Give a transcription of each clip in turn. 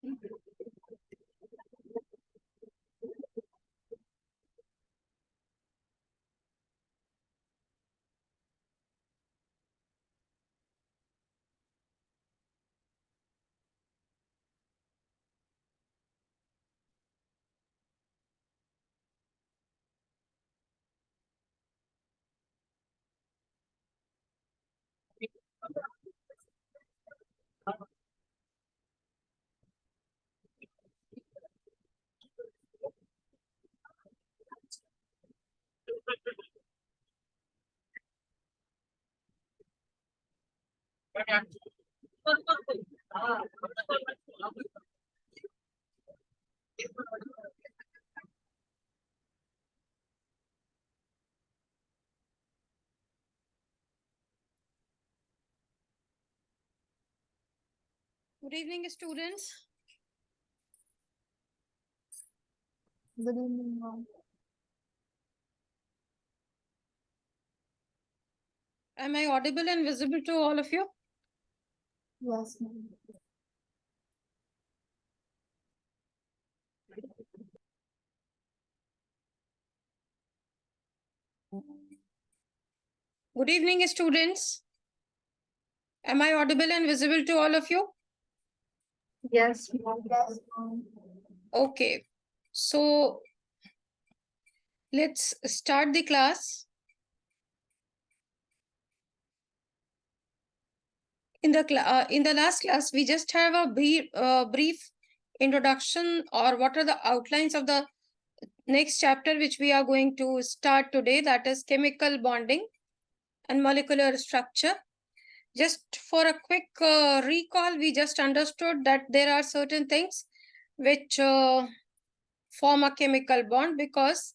Good evening, students. Good evening, ma'am. Am I audible and visible to all of you? Yes, ma'am. Good evening, students. Am I audible and visible to all of you? Yes, ma'am. Yes, ma'am. Okay. So let's start the class. In the last class, we just have a brief introduction or what are the outlines of the next chapter which we are going to start today, that is chemical bonding and molecular structure. Just for a quick recall, we just understood that there are certain things which form a chemical bond because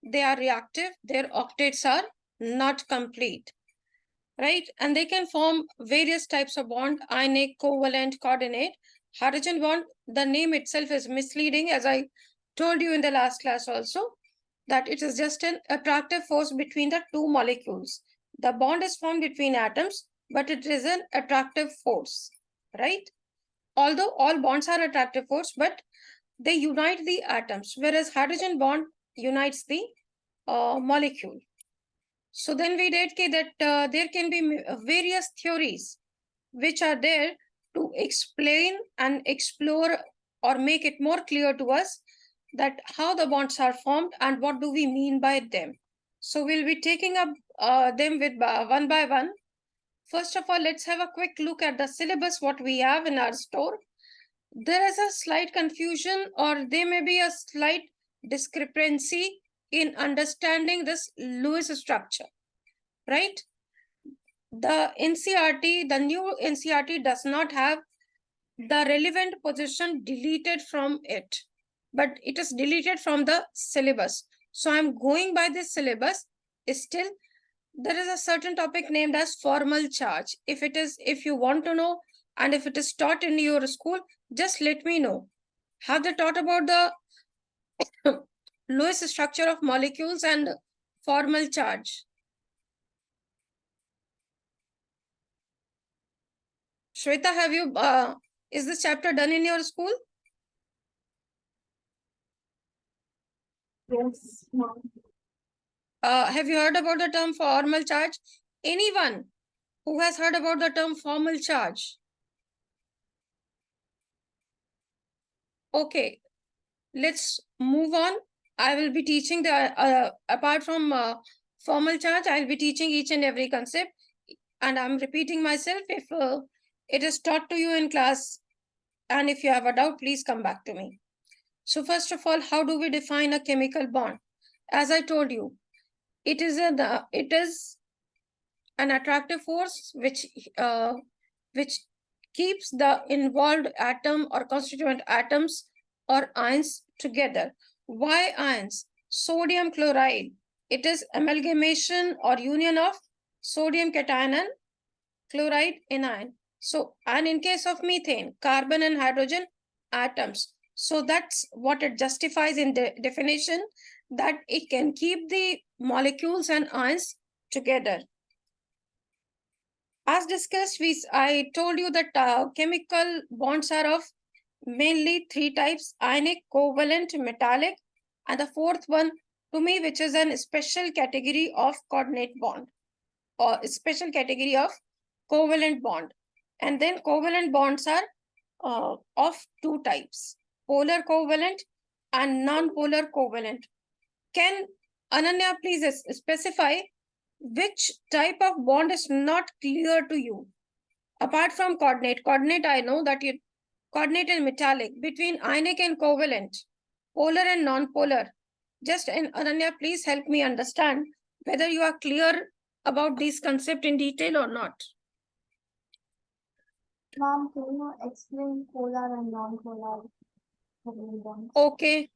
they are reactive, their octets are not complete, right? And they can form various types of bond: ionic, covalent, coordinate. Hydrogen bond, the name itself is misleading, as I told you in the last class also, that it is just an attractive force between the two molecules. The bond is formed between atoms, but it is an attractive force, right? Although all bonds are attractive force, but they unite the atoms, whereas hydrogen bond unites the molecule. So then we read that there can be various theories which are there to explain and explore or make it more clear to us that how the bonds are formed and what do we mean by them. So we'll be taking up them with one by one. First of all, let's have a quick look at the syllabus, what we have in our store. There is a slight confusion or there may be a slight discrepancy in understanding this Lewis structure, right? The NCRT, the new NCRT does not have the relevant position deleted from it, but it is deleted from the syllabus. So I'm going by this syllabus. Still, there is a certain topic named as formal charge. If you want to know and if it is taught in your school, just let me know. Have they taught about the Lewis structure of molecules and formal charge? Shweta, is this chapter done in your school? Yes, ma'am. Have you heard about the term formal charge? Anyone who has heard about the term formal charge? Okay, let's move on. I will be teaching apart from formal charge, I'll be teaching each and every concept. And I'm repeating myself if it is taught to you in class. And if you have a doubt, please come back to me. So first of all, how do we define a chemical bond? As I told you, it is an attractive force which keeps the involved atom or constituent atoms or ions together. Why ions? Sodium chloride. It is amalgamation or union of sodium cation and chloride anion. So, and in case of methane, carbon and hydrogen atoms. So that's what it justifies in the definition, that it can keep the molecules and ions together. As discussed, I told you that chemical bonds are of mainly three types: ionic, covalent, metallic, and the fourth one to me, which is a special category of coordinate bond or special category of covalent bond. And then covalent bonds are of two types: polar covalent and non-polar covalent. Can Ananya please specify which type of bond is not clear to you? Apart from coordinate, I know that you coordinate and metallic, between ionic and covalent, polar and non-polar. Just and Ananya, please help me understand whether you are clear about these concepts in detail or not. Ma'am, can you explain polar and non-polar covalent bonds? Okay,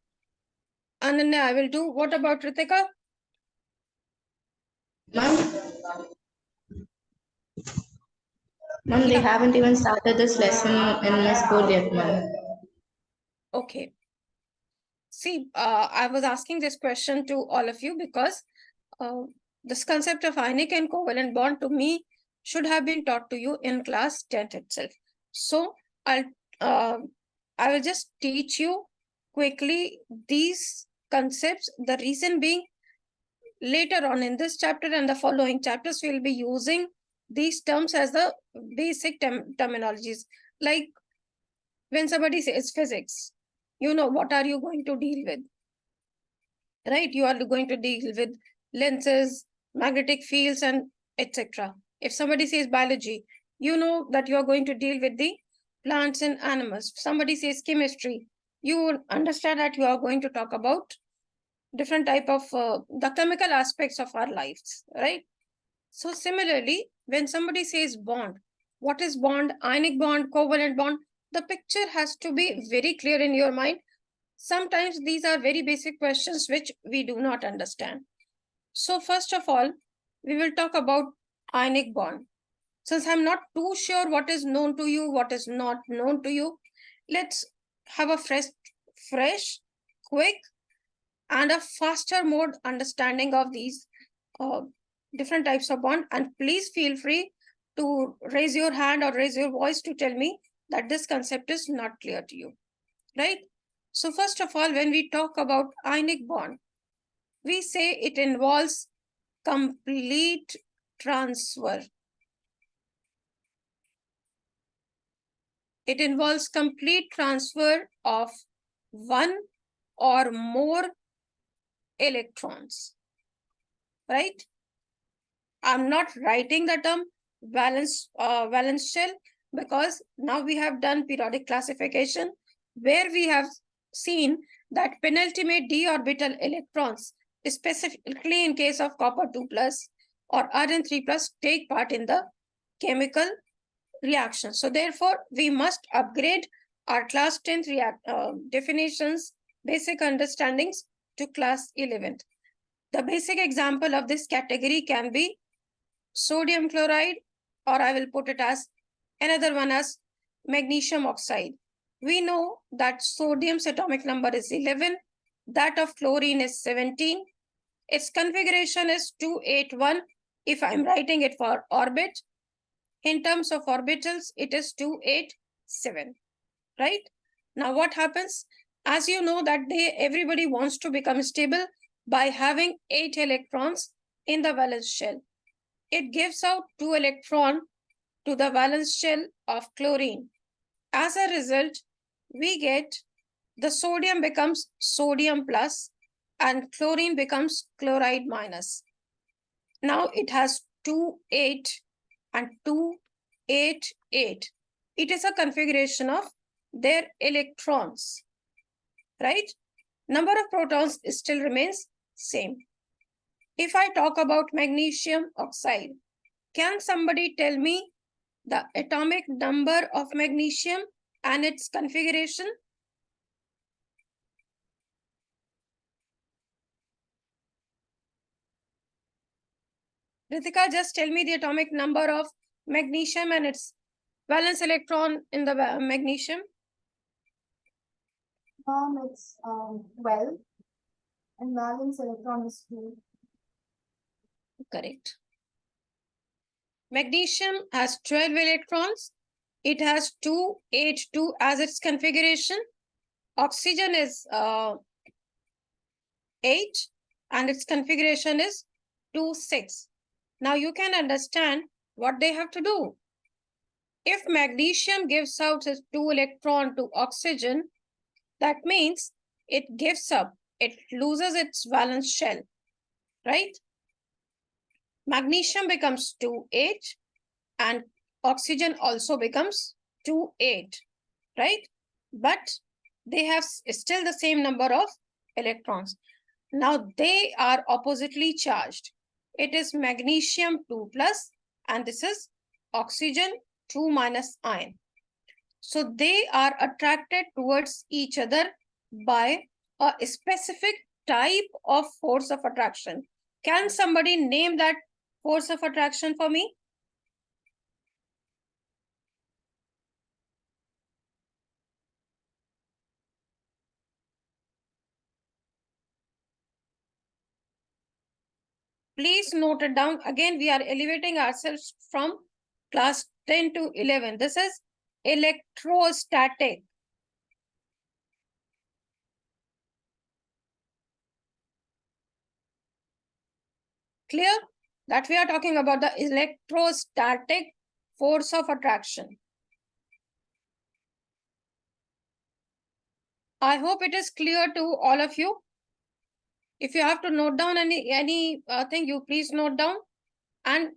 Ananya, I will do. What about Ritika? Ma'am, they Yeah. haven't even started this lesson in my school yet, ma'am. Okay. See, I was asking this question to all of you because this concept of ionic and covalent bond to me should have been taught to you in class 10th itself. So I'll uh, I will just teach you quickly these concepts. The reason being, later on in this chapter and the following chapters, we'll be using these terms as the basic terminologies. Like when somebody says physics, you know, what are you going to deal with? Right? You are going to deal with lenses, magnetic fields, and etc. If somebody says biology, you know that you are going to deal with the plants and animals. If somebody says chemistry, you understand that you are going to talk about different type of the chemical aspects of our lives, right? So similarly, when somebody says bond, what is bond? Ionic bond, covalent bond. The picture has to be very clear in your mind. Sometimes these are very basic questions which we do not understand. So first of all, we will talk about ionic bond. Since I'm not too sure what is known to you, what is not known to you, let's have a fresh, quick, and a faster mode understanding of these uh, different types of bond. And please feel free to raise your hand or raise your voice to tell me that this concept is not clear to you, right? So first of all, when we talk about ionic bond, we say it involves complete transfer. It involves complete transfer of one or more electrons, right? I'm not writing the term valence shell because now we have done periodic classification where we have seen that penultimate d orbital electrons, specifically in case of copper 2 plus or Rn 3 plus, take part in the chemical reaction. So therefore, we must upgrade our class 10th definitions, basic understandings to class 11th. The basic example of this category can be sodium chloride, or I will put it as another one as magnesium oxide. We know that sodium's atomic number is 11, that of chlorine is 17. Its configuration is 281 if I'm writing it for orbit. In terms of orbitals, it is 287, right? Now what happens? As you know that everybody wants to become stable by having 8 electrons in the valence shell. It gives out 2 electrons to the valence shell of chlorine. As a result, we get the sodium becomes sodium plus and chlorine becomes chloride minus. Now it has 2, 8 and 2, 8, 8. It is a configuration of their electrons, right? Number of protons still remains same. If I talk about magnesium oxide, can somebody tell me the atomic number of magnesium and its configuration? Ritika, just tell me the atomic number of magnesium and its valence electron in the magnesium. It's 12 and valence electron is 2. Correct. Magnesium has 12 electrons it has 2, 8, 2 as its configuration. Oxygen is 8 and its configuration is 2, 6. Now you can understand what they have to do. If magnesium gives out its 2 electron to oxygen, that means it gives up, it loses its valence shell, right? Magnesium becomes 2, 8 and oxygen also becomes 2, 8, right? But they have still the same number of electrons. Now they are oppositely charged. It is magnesium 2 plus and this is oxygen 2 minus ion. So they are attracted towards each other by a specific type of force of attraction. Can somebody name that force of attraction for me? Please note it down. Again, we are elevating ourselves from class 10 to 11. This is electrostatic. Clear? That we are talking about the electrostatic force of attraction. I hope it is clear to all of you. If you have to note down any thing, you please note down and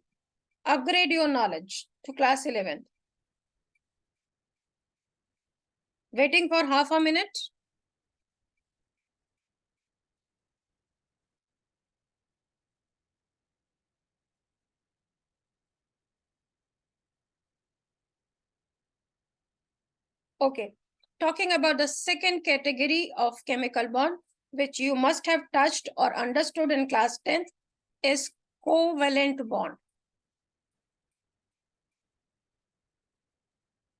upgrade your knowledge to class 11. Waiting for half a minute. Okay, talking about the second category of chemical bond, which you must have touched or understood in class 10th, is covalent bond.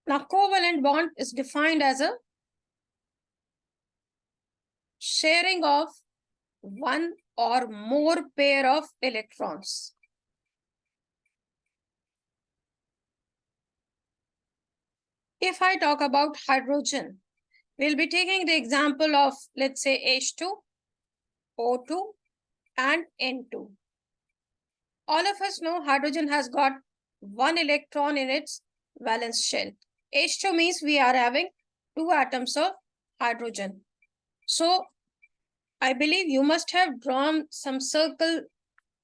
Now, covalent bond is defined as a sharing of one or more pair of electrons. If I talk about hydrogen, we'll be taking the example of, let's say, H2, O2, and N2. All of us know hydrogen has got one electron in its valence shell. H2 means we are having 2 atoms of hydrogen. So I believe you must have drawn some circle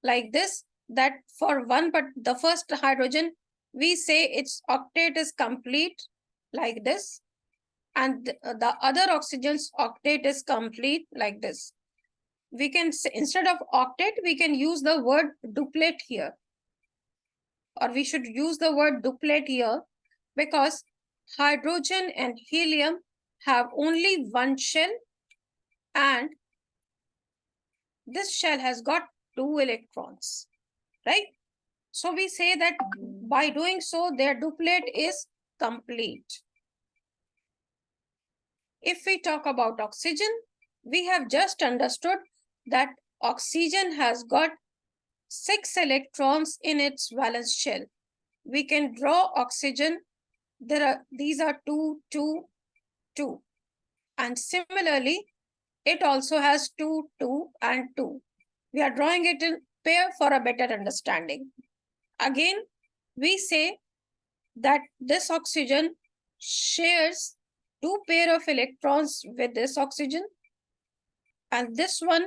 like this, that for one, but the first hydrogen, we say its octet is complete like this. And the other oxygen's octet is complete like this. We can say, instead of octet, we can use the word duplet here. Or we should use the word duplet here because hydrogen and helium have only one shell and this shell has got 2 electrons, right? So we say that by doing so, their duplet is complete. If we talk about oxygen, we have just understood that oxygen has got 6 electrons in its valence shell. We can draw oxygen. These are 2, 2, 2. And similarly, it also has 2, 2, and 2. We are drawing it in pair for a better understanding. Again, we say that this oxygen shares 2 pair of electrons with this oxygen, and this one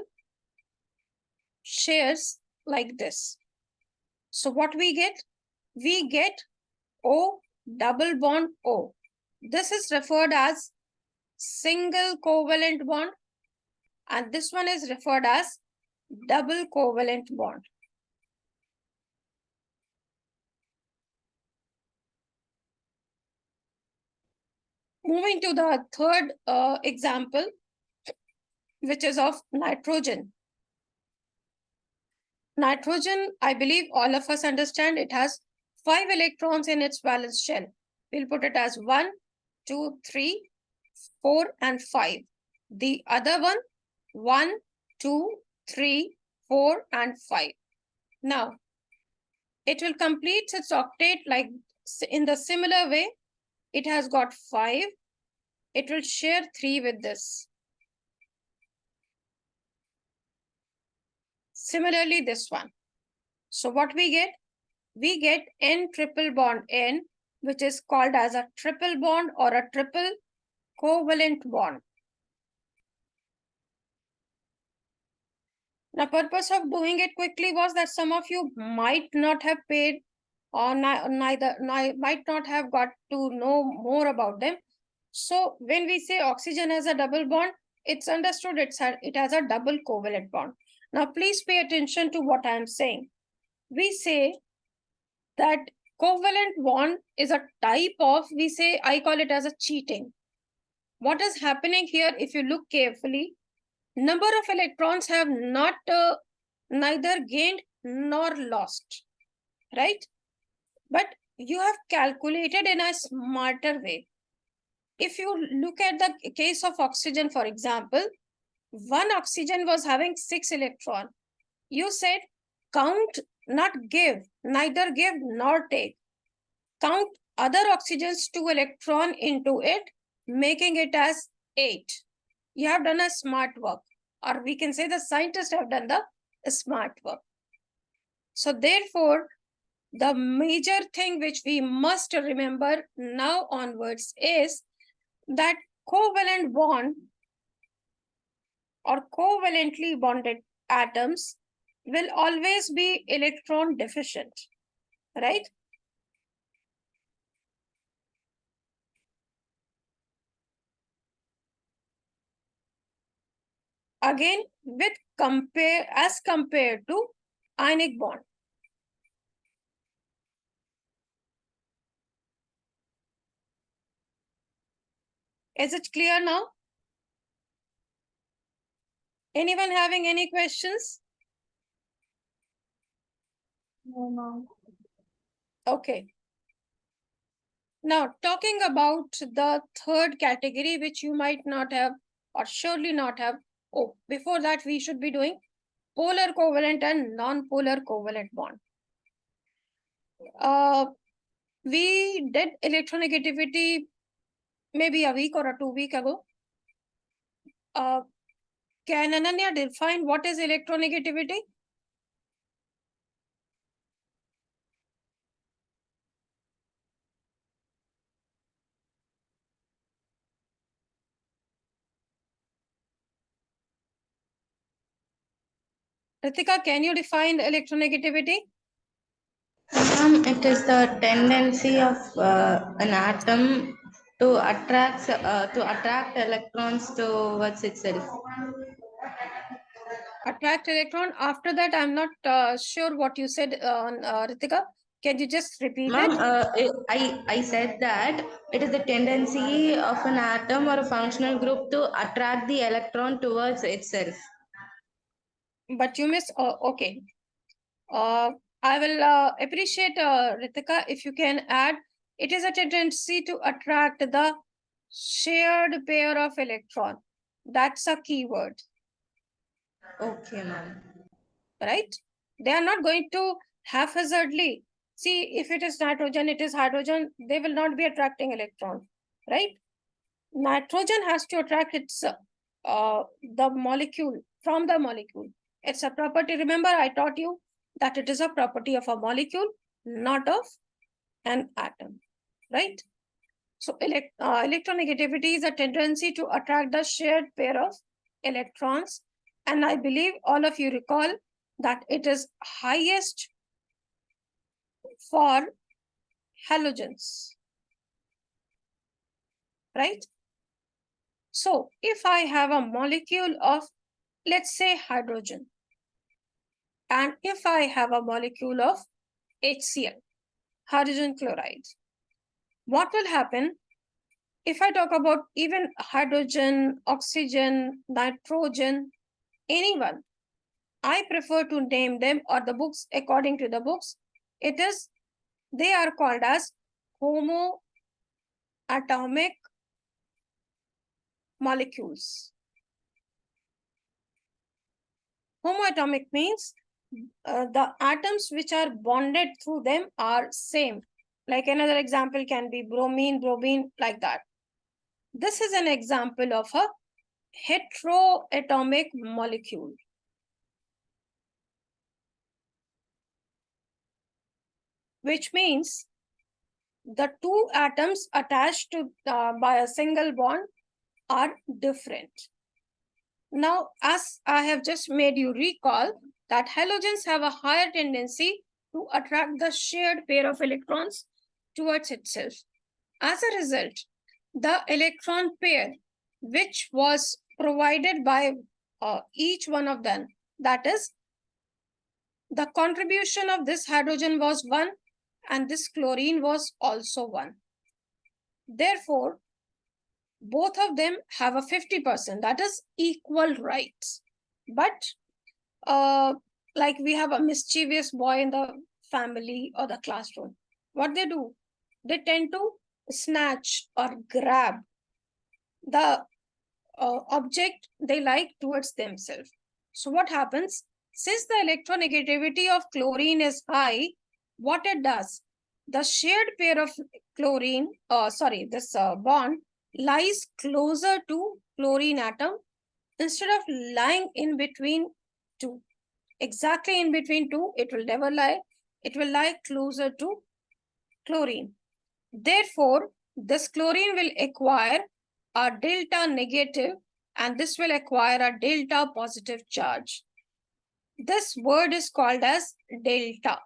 shares like this. So what we get? We get O double bond O. This is referred as single covalent bond, and this one is referred as double covalent bond. Moving to the third example, which is of nitrogen. Nitrogen, I believe all of us understand, it has 5 electrons in its valence shell. We'll put it as 1, 2, 3, 4, and 5. The other one, 1, 2, 3, 4, and 5. Now, it will complete its octet like in the similar way it has got 5. It will share 3 with this. Similarly, this one. So what we get? We get N triple bond N, which is called as a triple bond or a triple covalent bond. The purpose of doing it quickly was that some of you might not have paid or might not have got to know more about them. So when we say oxygen has a double bond, it's understood it has a double covalent bond. Now please pay attention to what I am saying. We say that covalent bond is a type of, I call it as a cheating. What is happening here, if you look carefully, number of electrons have not neither gained nor lost, right? But you have calculated in a smarter way. If you look at the case of oxygen, for example, one oxygen was having 6 electrons. You said count, not give, neither give nor take. Count other oxygens 2 electron into it, making it as 8. You have done a smart work, or we can say the scientists have done the smart work. So therefore, the major thing which we must remember now onwards is that covalent bond or covalently bonded atoms will always be electron deficient, right? Again, as compared to ionic bond. Is it clear now? Anyone having any questions? No, ma'am. Okay. Now, talking about the third category, which you might not have or surely not have. Oh, before that, we should be doing polar covalent and non-polar covalent bond. We did electronegativity maybe a week or 2 weeks ago. Can Ananya define what is electronegativity? Ritika, can you define electronegativity? It is the tendency of an atom to attract electrons towards itself. Attract electron. After that, I'm not sure what you said, Ritika. Can you just repeat Ma'am, it? I said that it is the tendency of an atom or a functional group to attract the electron towards itself. But you missed. Okay. I will appreciate, Ritika, if you can add. It is a tendency to attract the shared pair of electron. That's a keyword, Okay, ma'am. right? They are not going to haphazardly. See, if it is nitrogen, it is hydrogen, they will not be attracting electron, right? Nitrogen has to attract its the molecule from the molecule. It's a property. Remember, I taught you that it is a property of a molecule, not of an atom, right? So electronegativity is a tendency to attract the shared pair of electrons. And I believe all of you recall that it is highest for halogens, right? So if I have a molecule of, let's say, hydrogen, and if I have a molecule of HCl, hydrogen chloride, what will happen if I talk about even hydrogen, oxygen, nitrogen, anyone? I prefer to name them, or the books, according to the books, they are called as homoatomic molecules. Homoatomic means the atoms which are bonded through them are same. Like another example can be bromine, bromine, like that. This is an example of a heteroatomic molecule. Which means the two atoms attached to by a single bond are different. Now, as I have just made you recall that halogens have a higher tendency to attract the shared pair of electrons towards itself. As a result, the electron pair which was provided by each one of them, that is, the contribution of this hydrogen was 1 and this chlorine was also 1. Therefore, both of them have a 50%, that is equal rights. But like we have a mischievous boy in the family or the classroom, what they do? They tend to snatch or grab the object they like towards themselves. So what happens? Since the electronegativity of chlorine is high, what it does? The shared pair of chlorine, this bond lies closer to chlorine atom instead of lying in between two. Exactly in between two, it will never lie. It will lie closer to chlorine. Therefore, this chlorine will acquire a delta negative and this will acquire a delta positive charge. This word is called as delta.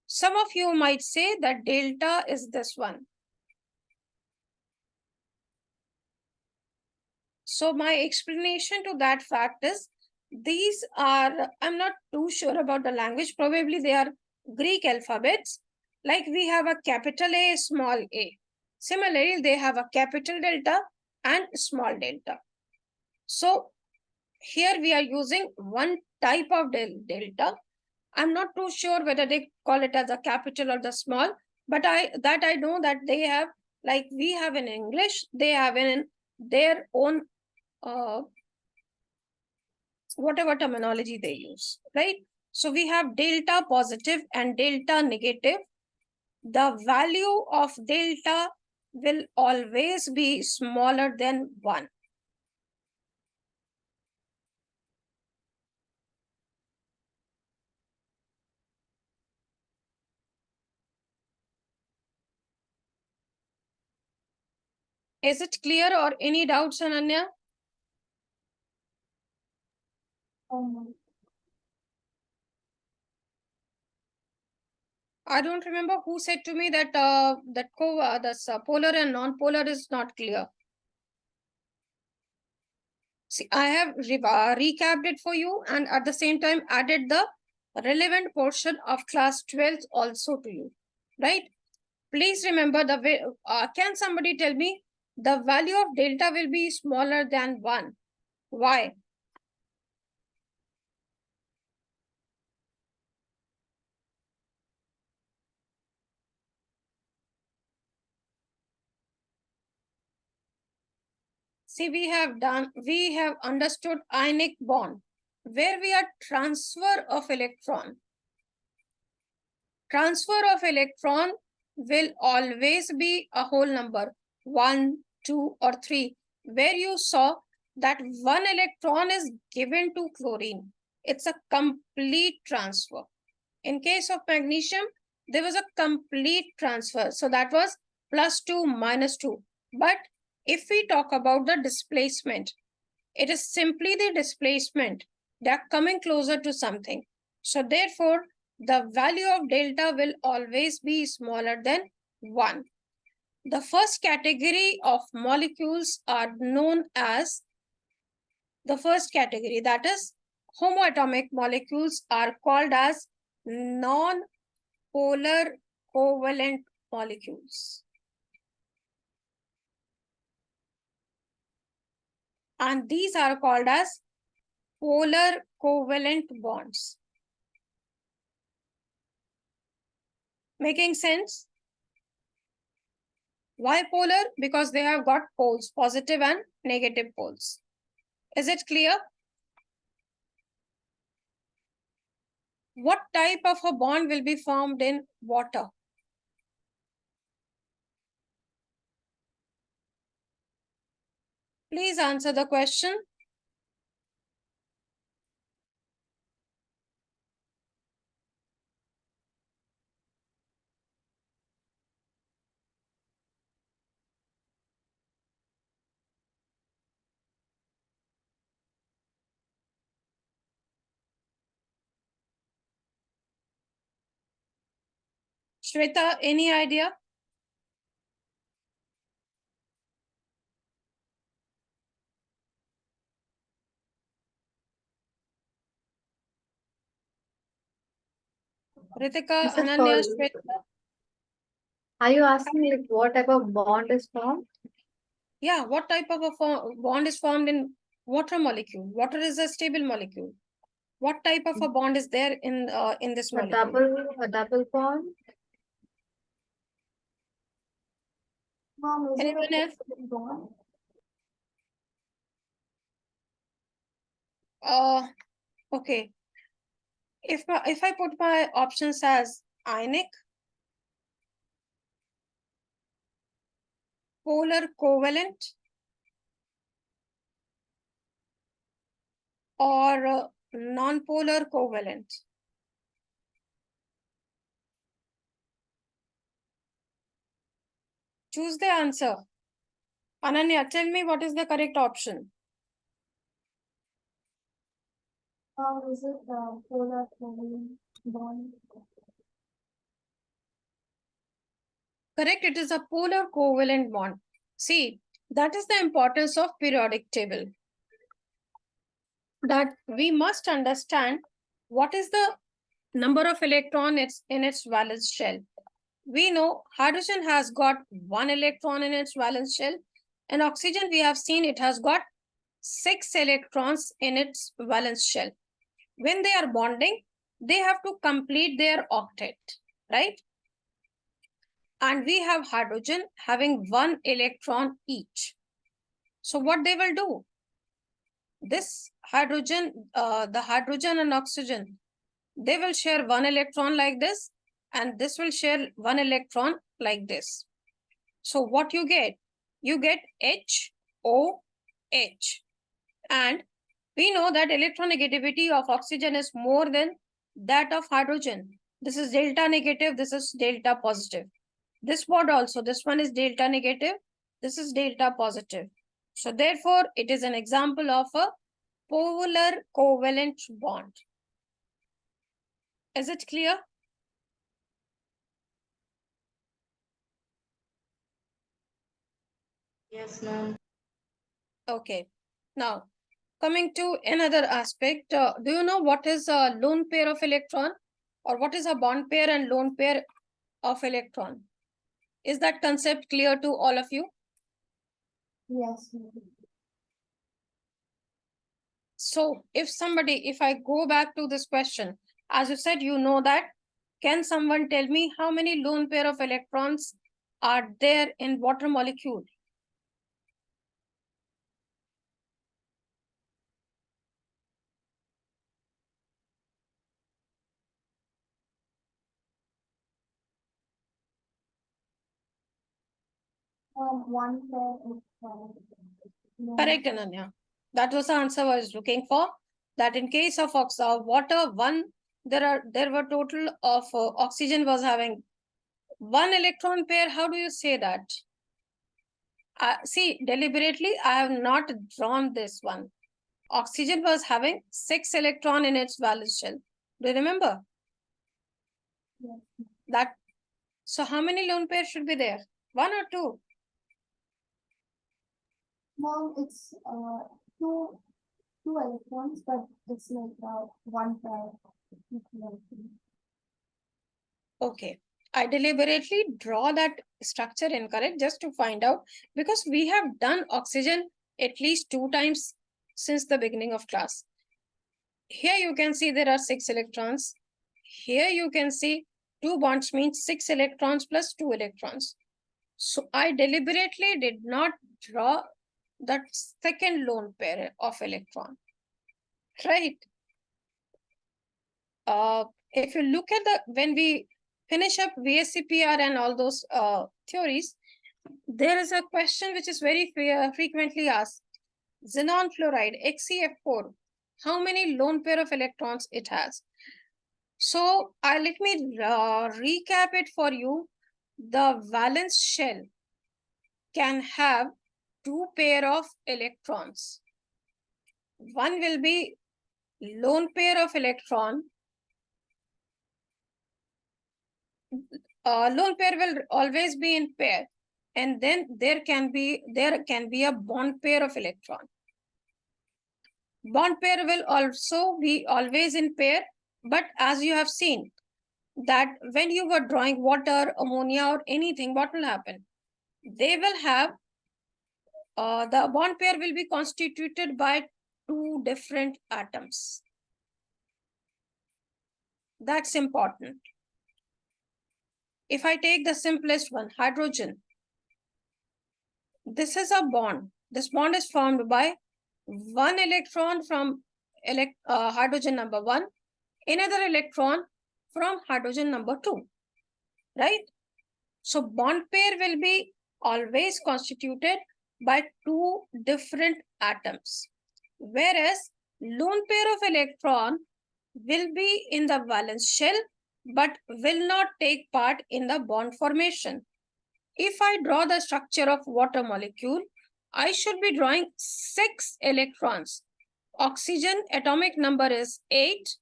Some of you might say that delta is this one. So my explanation to that fact is, these are, I'm not too sure about the language, probably they are Greek alphabets. Like we have a capital A, small a. Similarly, they have a capital delta and small delta. So here we are using one type of delta. I'm not too sure whether they call it as a capital or the small, but I know that they have, like we have in English, they have in their own whatever terminology they use, right? So we have delta positive and delta negative. The value of delta will always be smaller than 1. Is it clear or any doubts, Ananya? I don't remember who said to me that this polar and non-polar is not clear. See, I have recapped it for you and at the same time added the relevant portion of class 12 also to you, right? Please remember the way, can somebody tell me the value of delta will be smaller than 1? Why? See, we have understood ionic bond, where we are transfer of electron. Transfer of electron will always be a whole number, 1, 2, or 3, where you saw that 1 electron is given to chlorine. It's a complete transfer. In case of magnesium, there was a complete transfer. So that was +2, -2. But if we talk about the displacement, it is simply the displacement. They are coming closer to something. So therefore, the value of delta will always be smaller than 1. The first category of molecules are known as the first category, that is homoatomic molecules, are called as non-polar covalent molecules. And these are called as polar covalent bonds. Making sense? Why polar? Because they have got poles, positive and negative poles. Is it clear? What type of a bond will be formed in water? Please answer the question. Shweta, any idea? Ritika, This is Ananya, for- Shweta. Are you asking like what type of bond is formed? Yeah, what type of a bond is formed in water molecule? Water is a stable molecule. What type of a bond is there in this A molecule? double bond? Mom, is it Anyone else? a bond? Okay. If I put my options as ionic, polar covalent, or non-polar covalent. Choose the answer. Ananya, tell me what is the correct option. Is it polar covalent bond? Correct, it is a polar covalent bond. See, that is the importance of periodic table. That we must understand what is the number of electrons in its valence shell. We know hydrogen has got 1 electron in its valence shell, and oxygen we have seen it has got 6 electrons in its valence shell. When they are bonding, they have to complete their octet, right? And we have hydrogen having 1 electron each. So what they will do? This hydrogen, the hydrogen and oxygen, they will share 1 electron like this, and this will share 1 electron like this. So what you get? You get HOH. And we know that electronegativity of oxygen is more than that of hydrogen. This is delta negative, this is delta positive. This bond also, this one is delta negative, this is delta positive. So therefore, it is an example of a polar covalent bond. Is it clear? Yes, ma'am. Okay. Now, coming to another aspect, do you know what is a lone pair of electron? Or what is a bond pair and lone pair of electron? Is that concept clear to all of you? Yes. So if I go back to this question, as you said, you know that, can someone tell me how many lone pair of electrons are there in water molecule? One pair is Correct, Ananya. That was the answer I was looking for. That in case of water, there were total of oxygen was having 1 electron pair. How do you say that? See, deliberately, I have not drawn this one. Oxygen was having 6 electron in its valence shell. Do you remember? Yes. That. So how many lone pairs should be there? 1 or 2? Mom, it's two electrons, but it's like one pair. Okay. I deliberately draw that structure incorrect just to find out, because we have done oxygen at least 2 times since the beginning of class. Here you can see there are 6 electrons. Here you can see 2 bonds means 6 electrons plus 2 electrons. So I deliberately did not draw that second lone pair of electron, right? if you look at when we finish up VSCPR and all those theories, there is a question which is very frequently asked. Xenon fluoride, XeF4, how many lone pair of electrons it has? So let me recap it for you. The valence shell can have 2 pair of electrons. One will be lone pair of electron. Lone pair will always be in pair, and then there can be a bond pair of electron. Bond pair will also be always in pair, but as you have seen that when you were drawing water, ammonia, or anything, what will happen? They will have the bond pair will be constituted by 2 different atoms. That's important. If I take the simplest one, hydrogen, this is a bond. This bond is formed by 1 electron from hydrogen number 1, another electron from hydrogen number 2, right? So bond pair will be always constituted by 2 different atoms, whereas lone pair of electron will be in the valence shell but will not take part in the bond formation. If I draw the structure of water molecule, I should be drawing 6 electrons. Oxygen atomic number is 8,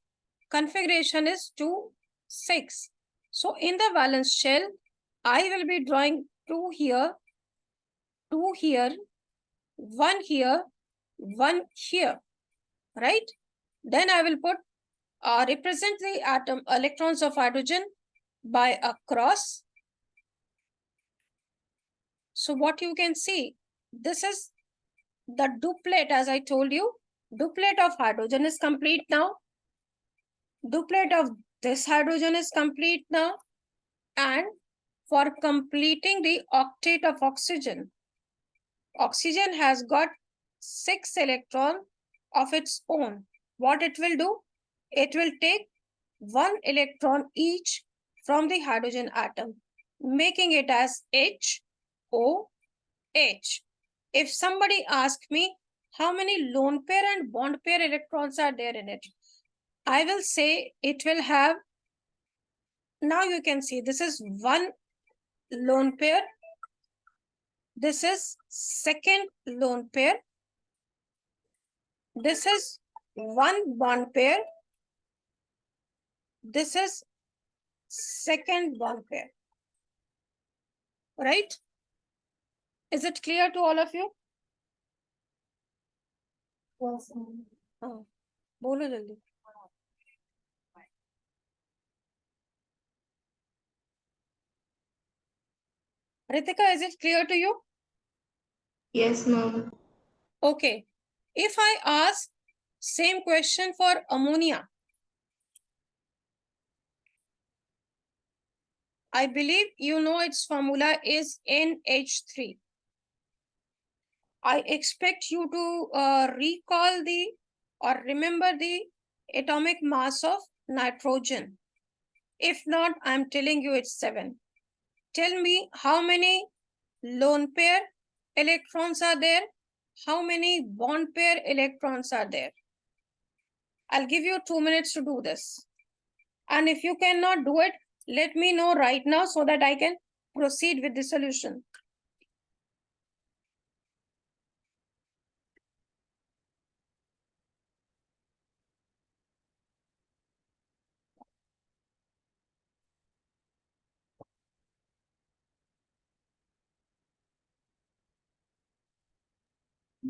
configuration is 2, 6. So in the valence shell, I will be drawing 2 here, 2 here, 1 here, 1 here, right? Then I will put represent the atom electrons of hydrogen by a cross. So what you can see, this is the duplet, as I told you. Duplet of hydrogen is complete now. Duplet of this hydrogen is complete now. And for completing the octet of oxygen, oxygen has got 6 electrons of its own. What it will do? It will take 1 electron each from the hydrogen atom, making it as HOH. If somebody asks me how many lone pair and bond pair electrons are there in it, I will say it will have, now you can see this is 1 lone pair, this is second lone pair, this is 1 bond pair, this is second bond pair, right? Is it clear to all of you? Yes, ma'am. हाँ, बोलो जल्दी. Ritika, is it clear to you? Yes, ma'am. Okay. If I ask same question for ammonia, I believe you know its formula is NH3. I expect you to recall or remember the atomic mass of nitrogen. If not, I'm telling you it's 7. Tell me how many lone pair electrons are there? How many bond pair electrons are there? I'll give you 2 minutes to do this. And if you cannot do it, let me know right now so that I can proceed with the solution.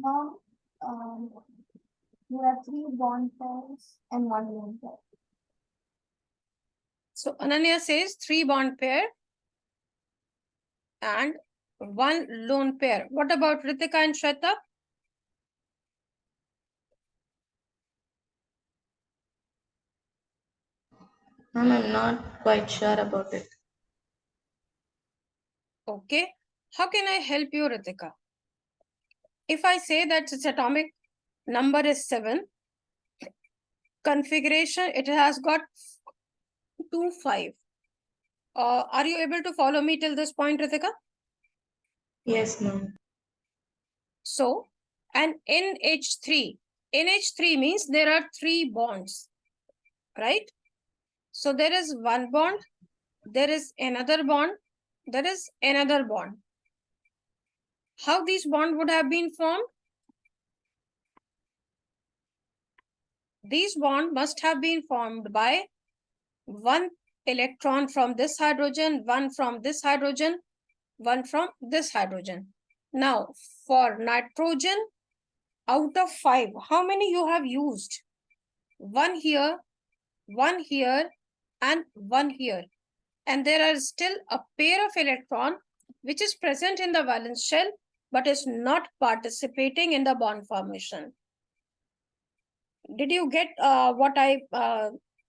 Now, you have 3 bond pairs and 1 lone pair. So Ananya says 3 bond pair and 1 lone pair. What about Ritika and Shweta? Ma'am, I'm not quite sure about it. Okay. How can I help you, Ritika? If I say that its atomic number is 7, configuration, it has got 2, 5. Are you able to follow me till this point, Ritika? Yes, ma'am. So, and NH3 means there are 3 bonds, right? So there is one bond, there is another bond, there is another bond. How these bonds would have been formed? These bonds must have been formed by one electron from this hydrogen, one from this hydrogen, one from this hydrogen. Now, for nitrogen, out of 5, how many you have used? One here, and one here. And there are still a pair of electron which is present in the valence shell but is not participating in the bond formation. Did you get what I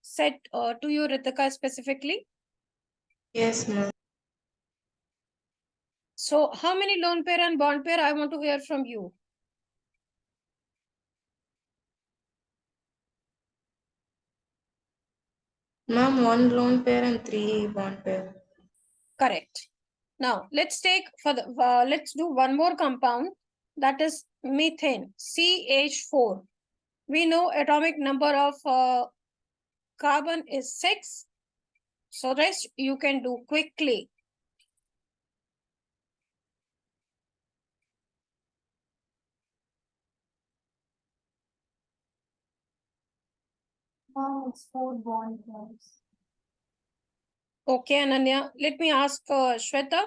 said to you, Ritika, specifically? Yes, ma'am. So how many lone pair and bond pair? I want to hear from you. Ma'am, 1 lone pair and 3 bond pair. Correct. Now let's take for the let's do one more compound, that is methane, CH4. We know atomic number of carbon is 6. So rest you can do quickly. Now it's 4 bond pairs. Okay, Ananya. Let me ask Shweta.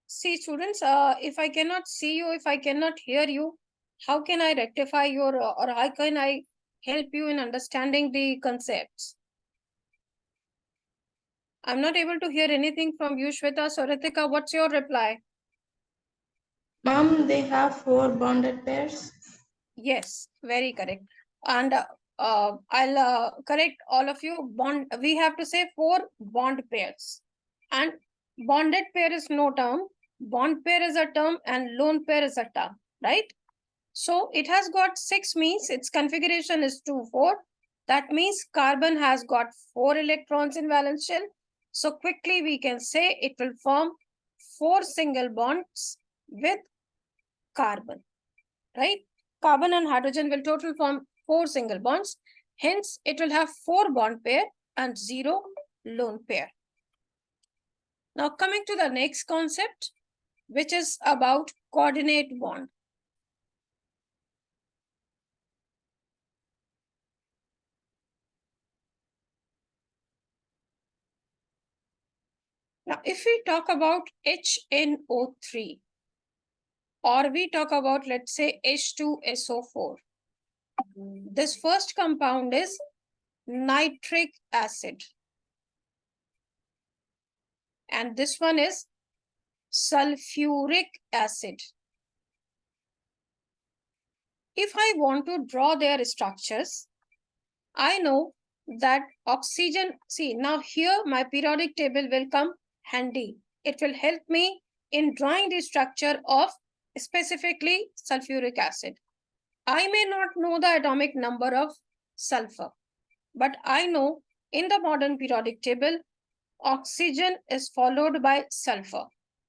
See, students, if I cannot see you, if I cannot hear you, how can I rectify your or how can I help you in understanding the concepts? I'm not able to hear anything from you, Shweta. So, Ritika, what's your reply? Ma'am, they have 4 bonded pairs. Yes, very correct. And I'll correct all of you. Bond. We have to say 4 bond pairs. And bonded pair is no term. Bond pair is a term and lone pair is a term, right? So it has got 6 means its configuration is 2, 4. That means carbon has got 4 electrons in valence shell. So quickly we can say it will form 4 single bonds with carbon, right? Carbon and hydrogen will total form 4 single bonds. Hence, it will have 4 bond pair and 0 lone pair. Now coming to the next concept, which is about coordinate bond. Now, if we talk about HNO3, or we talk about, let's say, H2SO4, this first compound is nitric acid. And this one is sulfuric acid. If I want to draw their structures, I know that oxygen, see now here my periodic table will come handy. It will help me in drawing the structure of specifically sulfuric acid. I may not know the atomic number of sulfur, but I know in the modern periodic table, oxygen is followed by sulfur.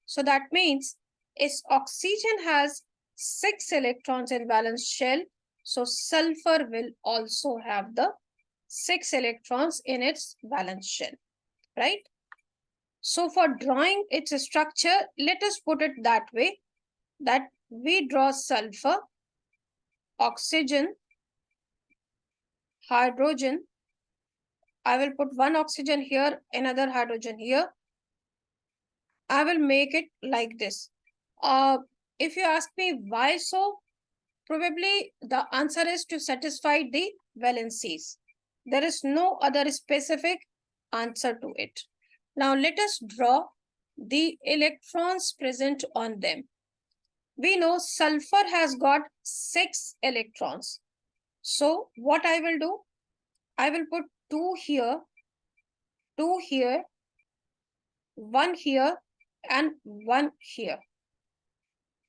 So that means its oxygen has 6 electrons in valence shell. So sulfur will also have the 6 electrons in its valence shell, right? So for drawing its structure, let us put it that way, that we draw sulfur, oxygen, hydrogen. I will put one oxygen here, another hydrogen here. I will make it like this. If you ask me why so, probably the answer is to satisfy the valencies. There is no other specific answer to it. Now let us draw the electrons present on them. We know sulfur has got 6 electrons. So what I will do, I will put 2 here 2 here, 1 here, and 1 here.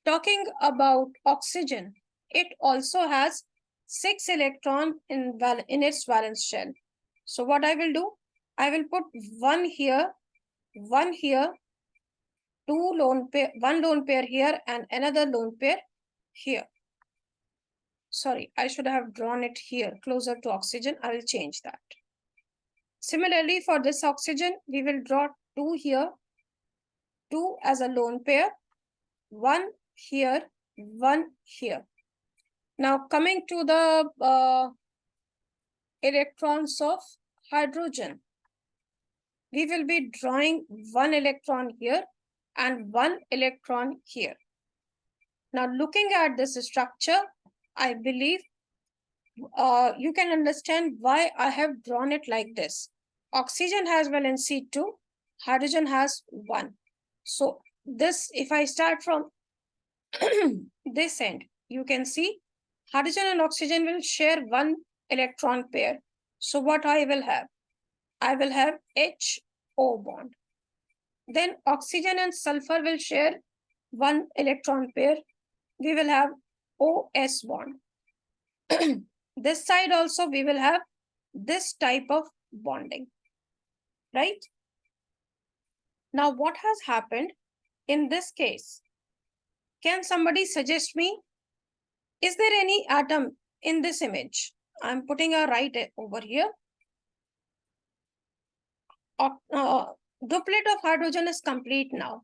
Talking about oxygen, it also has 6 electrons in its valence shell. So what I will do, I will put 1 here, 1 here, 2 lone pair, 1 lone pair here, and another lone pair here. Sorry, I should have drawn it here, closer to oxygen. I will change that. Similarly, for this oxygen, we will draw 2 here, 2 as a lone pair, 1 here, 1 here. Now coming to the electrons of hydrogen, we will be drawing 1 electron here and 1 electron here. Now looking at this structure, I believe you can understand why I have drawn it like this. Oxygen has valency 2, hydrogen has 1. So this, if I start from this end, you can see hydrogen and oxygen will share 1 electron pair. So what I will have? I will have HO bond. Then oxygen and sulfur will share 1 electron pair. We will have OS bond. This side also we will have this type of bonding, right? Now what has happened in this case? Can somebody suggest me? Is there any atom in this image? I'm putting a right over here. Duplet of hydrogen is complete now.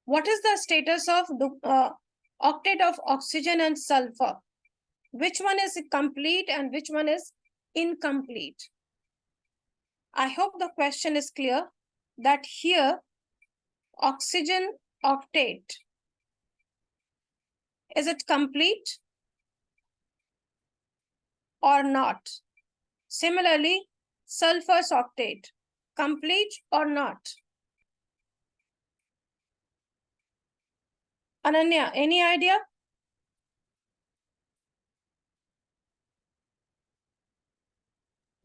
What is the status of octet of oxygen and sulfur? Which one is complete and which one is incomplete? I hope the question is clear that here oxygen octet, is it complete or not? Similarly, sulfur's octet, complete or not? Ananya, any idea?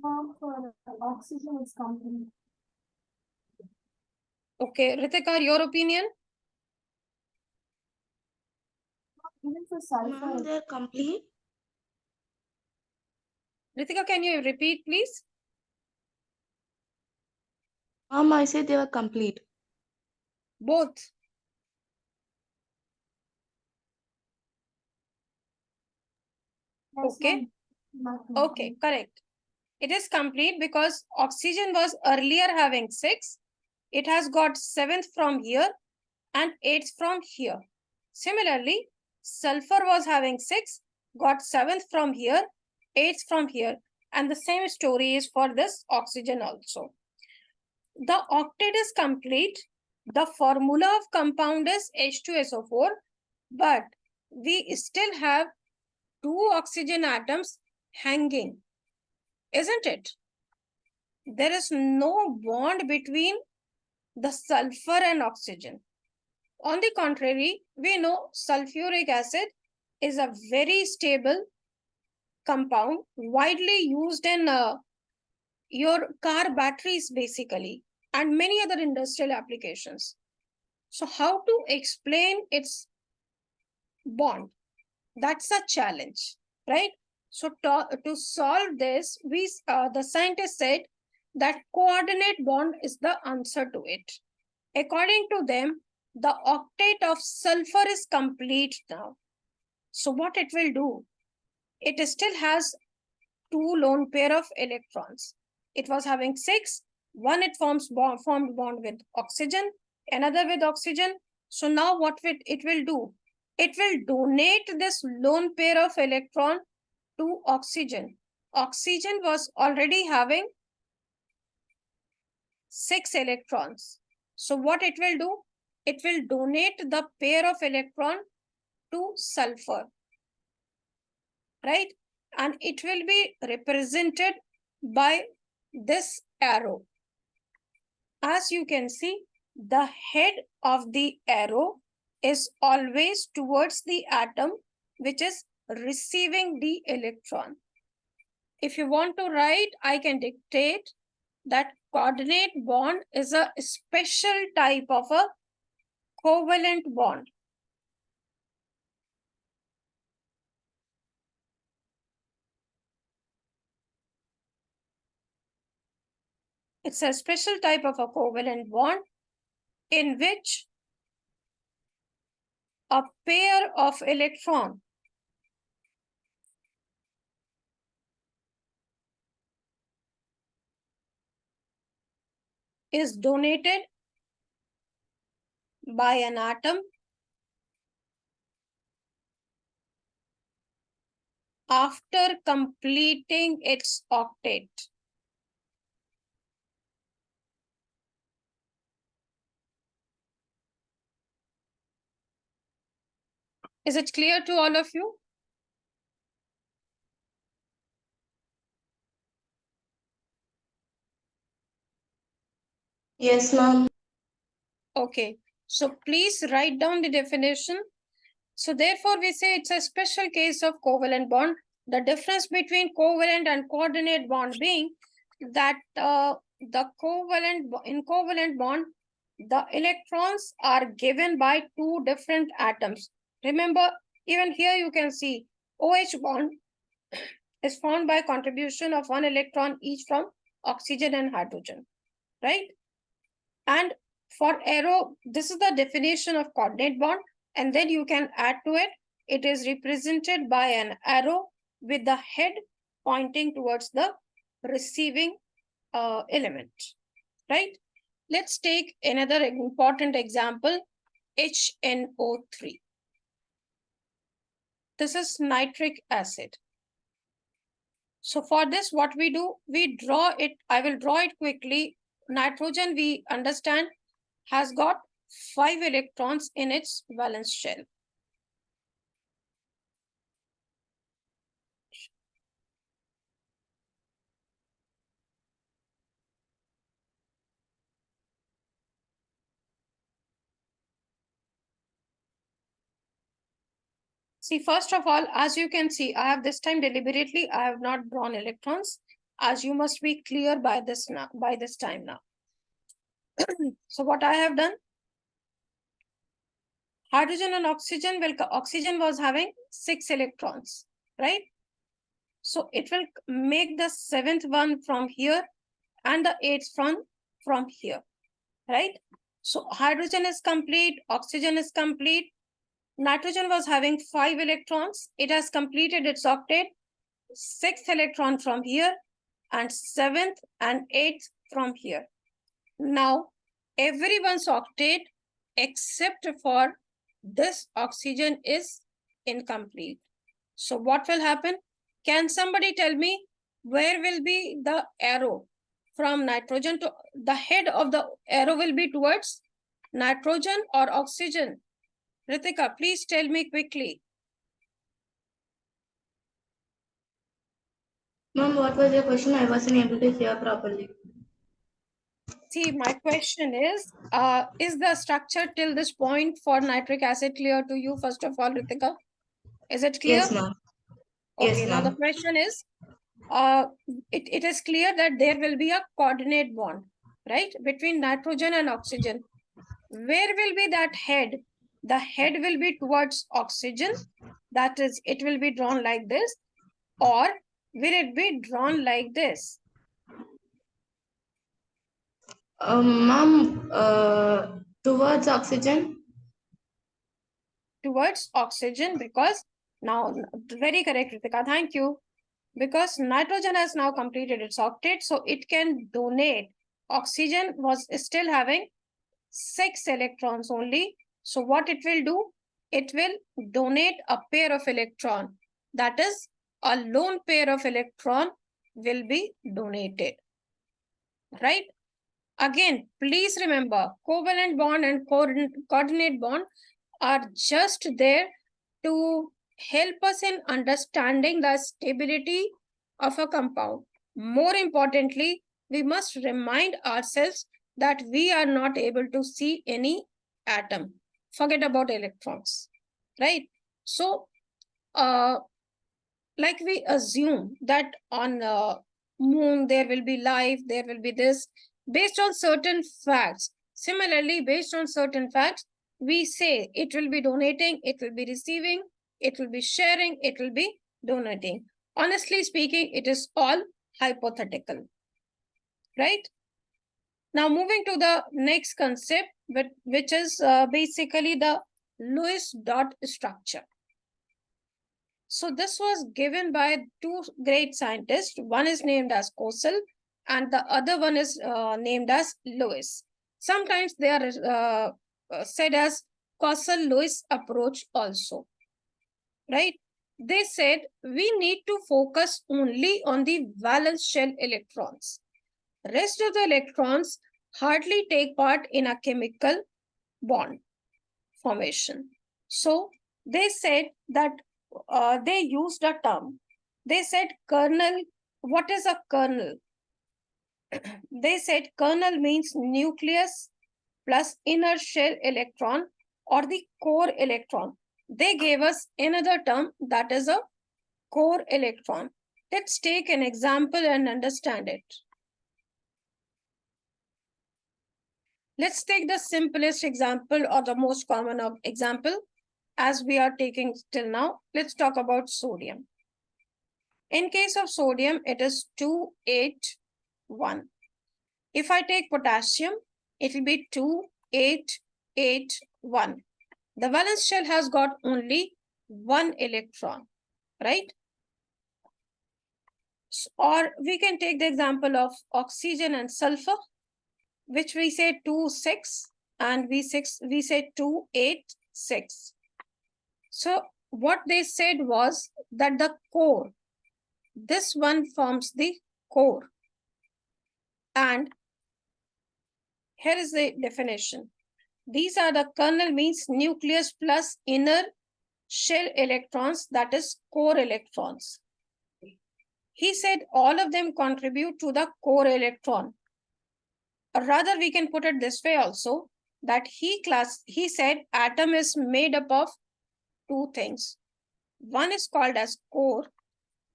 For oxygen is complete. Okay, Ritika, your opinion? Even for sulfur, Ma'am, they're complete. Ritika, can you repeat, please? Ma'am, I said they were complete. Both. there's Okay. not Okay, correct. It is complete because oxygen was earlier having 6. It has got 7th from here and 8th from here. Similarly, sulfur was having 6, got 7th from here, 8th from here. And the same story is for this oxygen also. The octet is complete. The formula of compound is H2SO4, but we still have 2 oxygen atoms hanging, isn't it? There is no bond between the sulfur and oxygen. On the contrary, we know sulfuric acid is a very stable compound, widely used in your car batteries basically, and many other industrial applications. So how to explain its bond? That's a challenge, right? So to solve this, the scientists said that coordinate bond is the answer to it. According to them, the octet of sulfur is complete now. So what it will do? It still has 2 lone pair of electrons. It was having 6. One it formed bond with oxygen, another with oxygen. So now what it will do? It will donate this lone pair of electron to oxygen. Oxygen was already having 6 electrons. So what it will do? It will donate the pair of electron to sulfur, right? And it will be represented by this arrow. As you can see, the head of the arrow is always towards the atom which is receiving the electron. If you want to write, I can dictate that coordinate bond is a special type of a covalent bond. It's a special type of a covalent bond in which a pair of electron is donated by an atom after completing its octet. Is it clear to all of you? Yes, ma'am. Okay, so please write down the definition. So therefore, we say it's a special case of covalent bond. The difference between covalent and coordinate bond being that in covalent bond, the electrons are given by two different atoms. Remember, even here you can see OH bond is formed by contribution of one electron each from oxygen and hydrogen, right? And for arrow, this is the definition of coordinate bond. And then you can add to it, it is represented by an arrow with the head pointing towards the receiving element, right? Let's take another important example, HNO3. This is nitric acid. So for this, what we do, we draw it. I will draw it quickly. Nitrogen, we understand, has got 5 electrons in its valence shell. See, first of all, as you can see, I have this time deliberately, I have not drawn electrons, as you must be clear by this time now. So what I have done, hydrogen and oxygen oxygen was having 6 electrons, right? So it will make the 7th one from here and the 8th from here, right? So hydrogen is complete, oxygen is complete. Nitrogen was having 5 electrons. It has completed its octet, 6th electron from here, and 7th and 8th from here. Now, everyone's octet except for this oxygen is incomplete. So what will happen? Can somebody tell me where will be the arrow from nitrogen to the head of the arrow will be towards nitrogen or oxygen? Ritika, please tell me quickly. Ma'am, what was your question? I wasn't able to hear properly. See, my question is the structure till this point for nitric acid clear to you, first of all, Ritika? Is it clear? Yes, ma'am. Okay, Yes, now the ma'am. question is, it is clear that there will be a coordinate bond, right, between nitrogen and oxygen. Where will be that head? The head will be towards oxygen. That is, it will be drawn like this, or will it be drawn like this? Ma'am, towards oxygen. Towards oxygen, because now, very correct, Ritika, thank you. Because nitrogen has now completed its octet, so it can donate. Oxygen was still having 6 electrons only. So what it will do? It will donate a pair of electron. That is, a lone pair of electron will be donated, right? Again, please remember, covalent bond and coordinate bond are just there to help us in understanding the stability of a compound. More importantly, we must remind ourselves that we are not able to see any atom. Forget about electrons, right? So, like we assume that on moon there will be life, there will be this. based on certain facts. Similarly, based on certain facts, we say it will be donating, it will be receiving, it will be sharing, it will be donating. Honestly speaking, it is all hypothetical, right? Now moving to the next concept, which is basically the Lewis dot structure. So this was given by two great scientists. One is named as Kosel and the other one is named as Lewis. Sometimes they are said as Kosel-Lewis approach also, right? They said we need to focus only on the valence shell electrons. Rest of the electrons hardly take part in a chemical bond formation. So they said that they used a term. They said kernel. What is a kernel? They said kernel means nucleus plus inner shell electron or the core electron. They gave us another term that is a core electron. Let's take an example and understand it. Let's take the simplest example or the most common example as we are taking till now. Let's talk about sodium. In case of sodium, it is 281. If I take potassium, it will be 2881. The valence shell has got only one electron, right? Or we can take the example of oxygen and sulfur, which we say 26 and we say 286. So what they said was that the core, this one forms the core. And here is the definition. These are the kernel means nucleus plus inner shell electrons, that is core electrons. He said all of them contribute to the core electron. Or rather, we can put it this way also, that he said atom is made up of two things. One is called as core,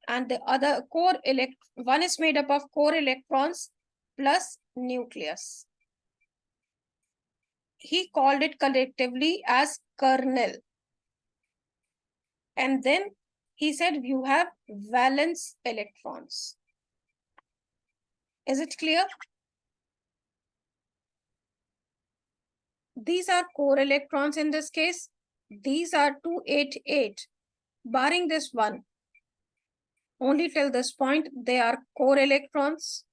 and the other one is made up of core electrons plus nucleus. He called it collectively as kernel. And then he said you have valence electrons. Is it clear? These are core electrons in this case. These are 288, barring this one. Only till this point, they are core electrons.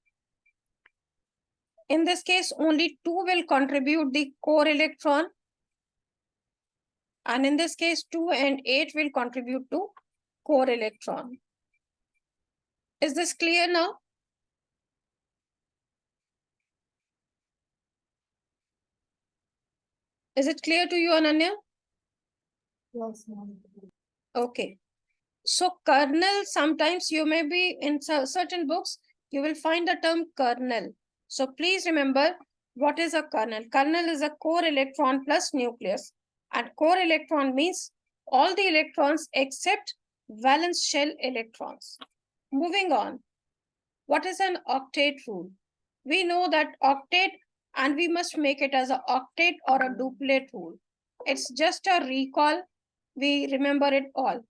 In this case, only 2 will contribute the core electron. And in this case, 2 and 8 will contribute to core electron. Is this clear now? Is it clear to you, Ananya? Yes, ma'am. Okay. So kernel, sometimes you may be in certain books, you will find the term kernel. So please remember what is a kernel. Kernel is a core electron plus nucleus. And core electron means all the electrons except valence shell electrons. Moving on. What is an octet rule? We know that octet, and we must make it as an octet or a duplet rule. It's just a recall. We remember it all.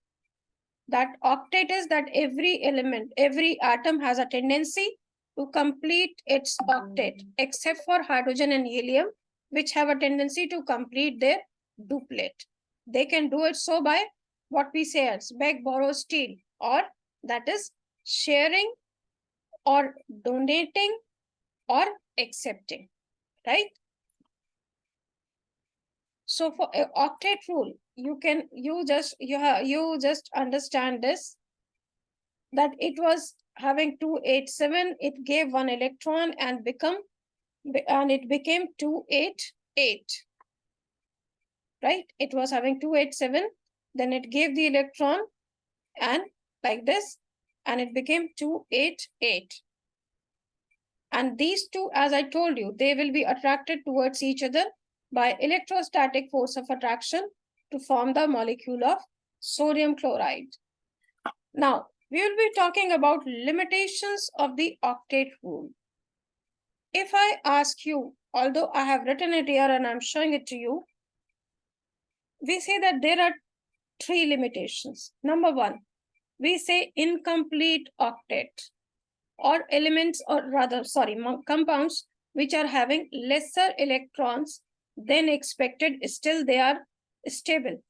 That octet is that every element, every atom has a tendency to complete its octet, except for hydrogen and helium, which have a tendency to complete their duplet. They can do it so by what we say as beg, borrow, steal, or that is sharing or donating or accepting, right? So for octet rule, you just understand this, that it was having 287, it gave one electron and it became 288, right? It was having 287, then it gave the electron and like this, and it became 288. And these two, as I told you, they will be attracted towards each other by electrostatic force of attraction to form the molecule of sodium chloride. Now, we will be talking about limitations of the octet rule. If I ask you, although I have written it here and I'm showing it to you, we say that there are three limitations. Number one, we say incomplete octet or elements, or rather, sorry, compounds which are having lesser electrons than expected, still they are stable.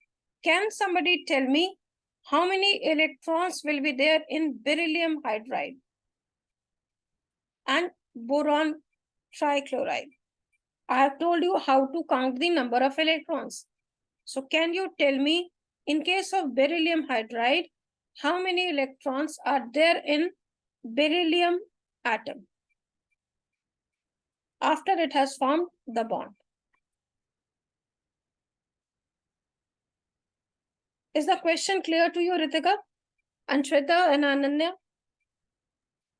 Can somebody tell me how many electrons will be there in beryllium hydride and boron trichloride? I have told you how to count the number of electrons. So can you tell me, in case of beryllium hydride, how many electrons are there in beryllium atom after it has formed the bond? Is the question clear to you, Ritika, and Shweta and Ananya?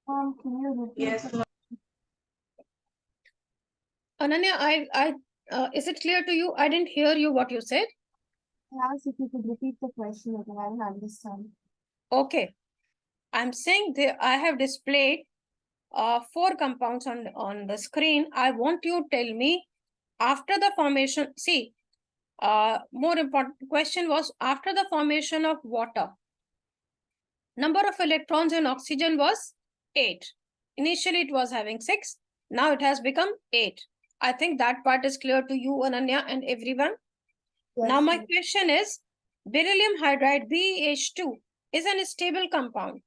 Can you repeat? Yes, the- Ananya, is it clear to you? I didn't hear you what you said. I asked if you could repeat the question again. I didn't understand. Okay. I'm saying that I have displayed 4 compounds on the screen. I want you to tell me after the formation, see, more important question was after the formation of water, number of electrons in oxygen was 8. Initially it was having 6. Now it has become 8. I think that part is clear to you, Ananya, and everyone. Now Yes, my yes. question is, beryllium hydride BH2 is an stable compound.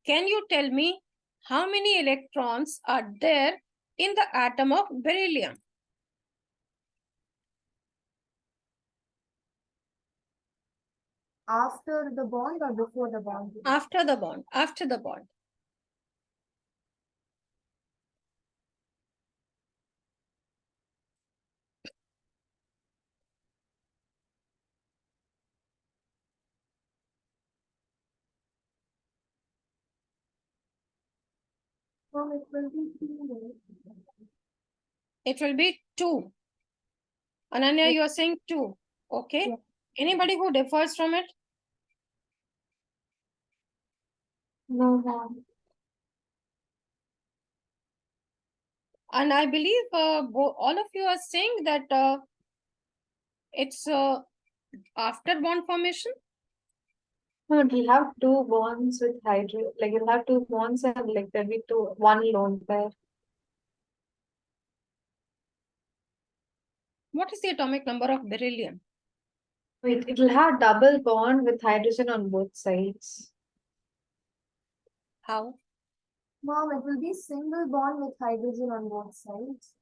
Can you tell me how many electrons are there in the atom of beryllium? After the bond or before the bond? After the bond, after the bond. It will be 2. It will be 2. Ananya, Yes. you are saying 2. Okay. Yeah. Anybody who differs from it? No, ma'am. And I believe all of you are saying that it's after bond formation. No, it'll have 2 bonds with hydrogen. Like it'll have 2 bonds and like there'll be 1 lone pair. What is the atomic number of beryllium? Wait, it'll have double bond with hydrogen on both sides. How? Mom, it will be single bond with hydrogen on both sides.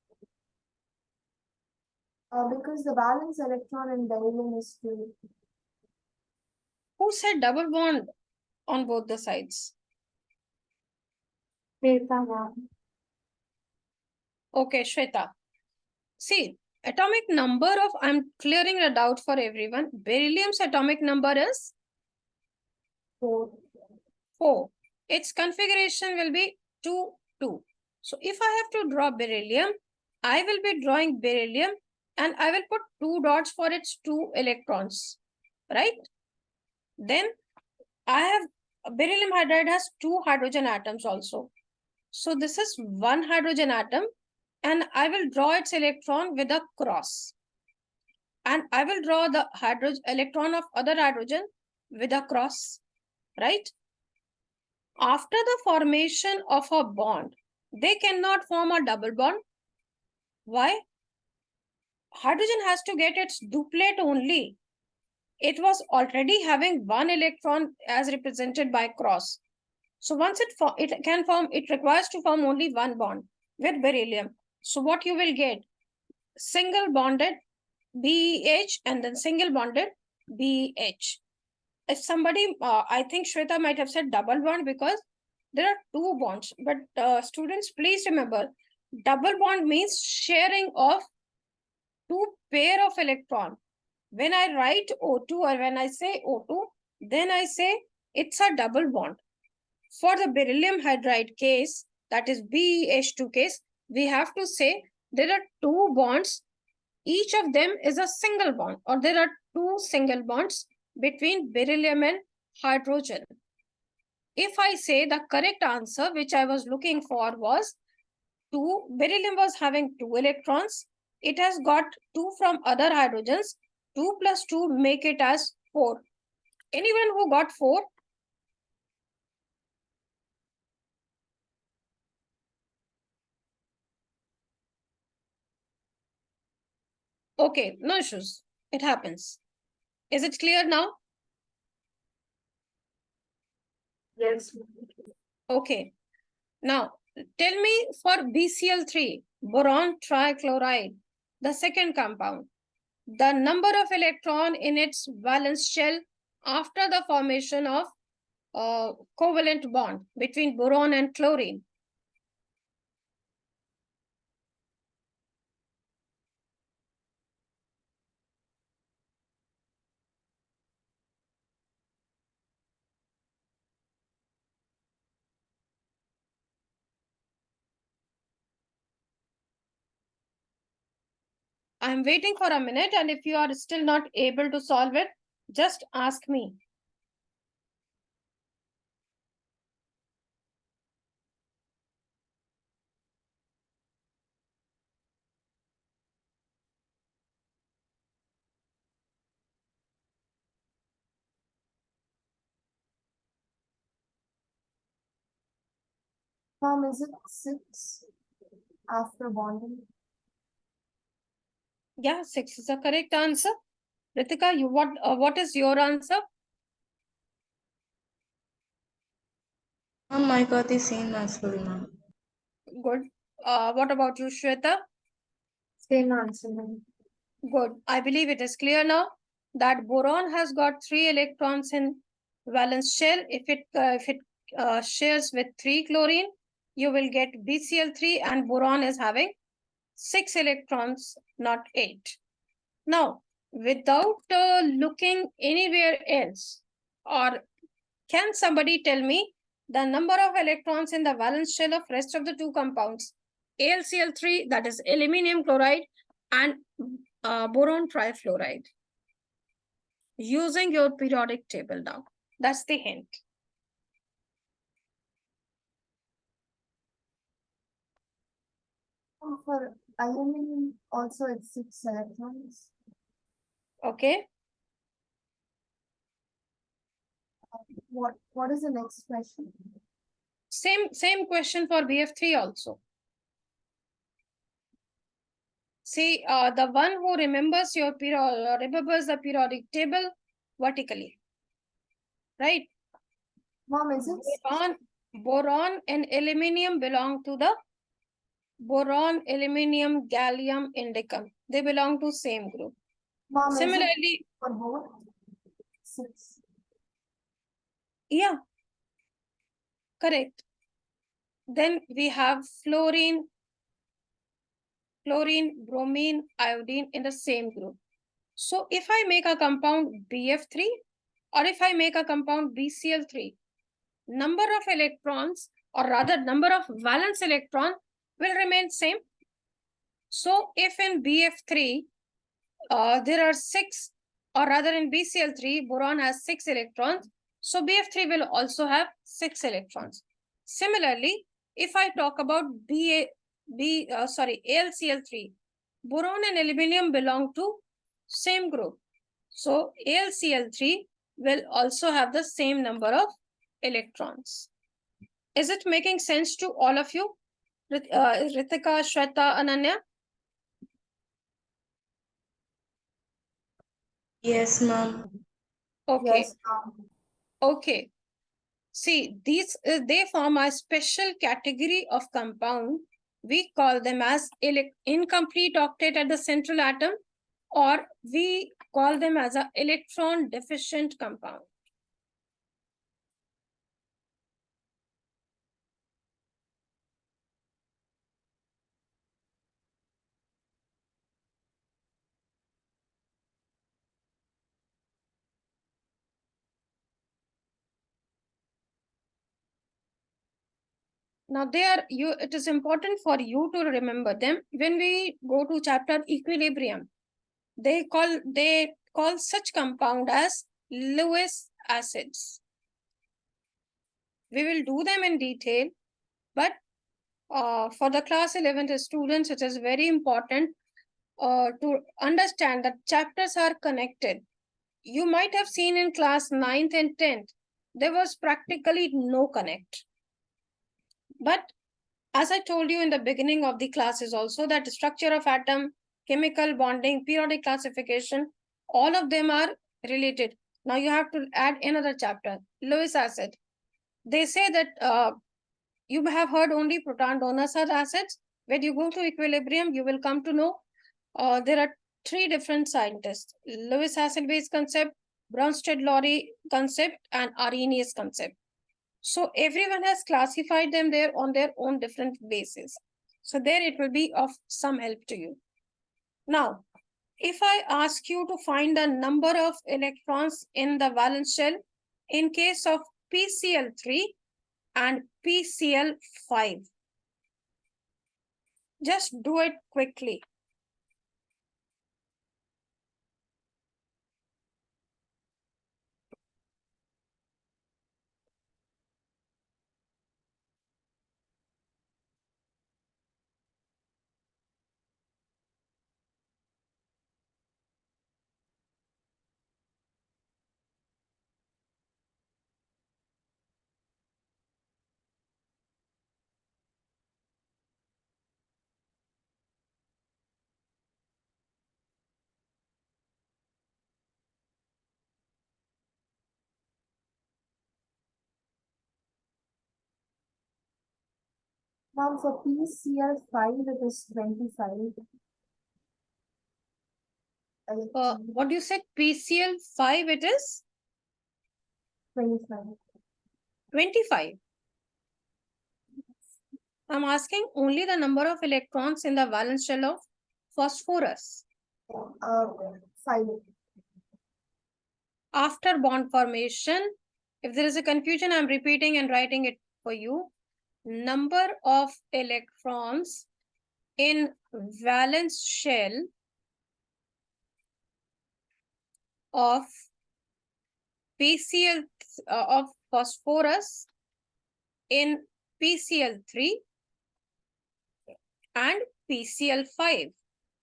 Because the valence electron in beryllium is 2. Who said double bond on both the sides? Shweta, ma'am. Okay, Shweta. See, atomic number of, I'm clearing a doubt for everyone. Beryllium's atomic number is 4. 4. Its configuration will be 2, 2. So if I have to draw beryllium, I will be drawing beryllium and I will put 2 dots for its 2 electrons, right? Then I have, beryllium hydride has 2 hydrogen atoms also. So this is 1 hydrogen atom and I will draw its electron with a cross. And I will draw the hydrogen electron of other hydrogen with a cross, right? After the formation of a bond, they cannot form a double bond. Why? Hydrogen has to get its duplet only. It was already having 1 electron as represented by cross. So once it can form, it requires to form only 1 bond with beryllium. So what you will get? Single bonded BH and then single bonded BH. If somebody, I think Shweta might have said double bond because there are 2 bonds. But students, please remember, double bond means sharing of 2 pair of electron. When I write O2 or when I say O2, then I say it's a double bond. For the beryllium hydride case, that is BH2 case, we have to say there are 2 bonds. Each of them is a single bond, or there are 2 single bonds between beryllium and hydrogen. If I say the correct answer, which I was looking for, was 2, beryllium was having 2 electrons. It has got 2 from other hydrogens. 2 plus 2 make it as 4. Anyone who got 4? Okay, no issues. It happens. Is it clear now? Yes. Okay. Now, tell me for BCl3, boron trichloride, the second compound, the number of electron in its valence shell after the formation of covalent bond between boron and chlorine. I'm waiting for a minute, and if you are still not able to solve it, just ask me. Mom, is it 6 after bonding? Yeah, 6 is the correct answer. Ritika, what is your answer? I got the same as well, ma'am. Good. What about you, Shweta? Same answer, ma'am. Good. I believe it is clear now that boron has got 3 electrons in valence shell. If it shares with 3 chlorine, you will get BCl3, and boron is having 6 electrons, not 8. Now, without looking anywhere else, or can somebody tell me the number of electrons in the valence shell of rest of the 2 compounds, AlCl3, that is aluminium chloride, and boron trifluoride, using your periodic table now? That's the hint. For aluminum, also it's 6 electrons. Okay. What is the next question? Same question for BF3 also. See, the one who remembers remembers the periodic table vertically, right? Mom, is it Boron and aluminium belong to the boron, aluminium, gallium, indicum. They belong to same group. Mom, is it Similarly, for both? 6. yeah, correct. Then we have fluorine, bromine, iodine in the same group. So if I make a compound BF3 or if I make a compound BCl3, number of electrons, or rather number of valence electron, will remain same. So if in BF3 there are 6, or rather in BCl3 boron has 6 electrons, so BF3 will also have 6 electrons. Similarly, if I talk about AlCl3, boron and aluminium belong to same group, so AlCl3 will also have the same number of electrons. Is it making sense to all of you? Ritika, Shweta, Ananya? Yes, ma'am. Okay. Yes, mom. Okay. See, these they form a special category of compound. We call them as incomplete octet at the central atom, or we call them as an electron deficient compound. Now it is important for you to remember them when we go to chapter equilibrium. They call such compound as Lewis acids. We will do them in detail, but For the class 11th students, it is very important to understand that chapters are connected. You might have seen in class 9th and 10th, there was practically no connect. But as I told you in the beginning of the classes also, that structure of atom, chemical bonding, periodic classification, all of them are related. Now you have to add another chapter, Lewis acid. They say that you have heard only proton donors are acids. When you go to equilibrium, you will come to know there are three different scientists: Lewis acid base concept, Bronsted-Lowry concept, and Arrhenius concept. So everyone has classified them there on their own different bases. So there it will be of some help to you. Now, if I ask you to find the number of electrons in the valence shell in case of PCl3 and PCl5, just do it quickly. Ma'am, for PCl5, it is 25. What you said, PCl5, it is 25. 25. I'm asking only the number of electrons in the valence shell of phosphorus. 5. After bond formation, if there is a confusion, I'm repeating and writing it for you. Number of electrons in valence shell of PCl of phosphorus in PCl3 and PCl5.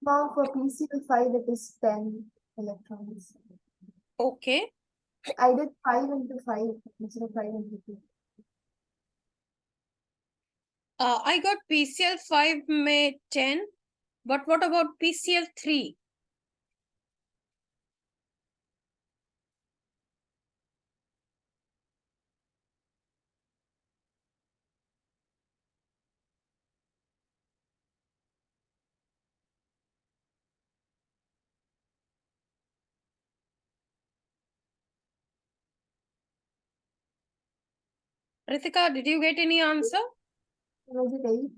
Ma'am, for PCl5, it is 10 electrons. Okay. I did 5 into 5 instead of 5 into 2. I got PCl5 में 10, but what about PCl3? Ritika, did you get any answer? Was it 8?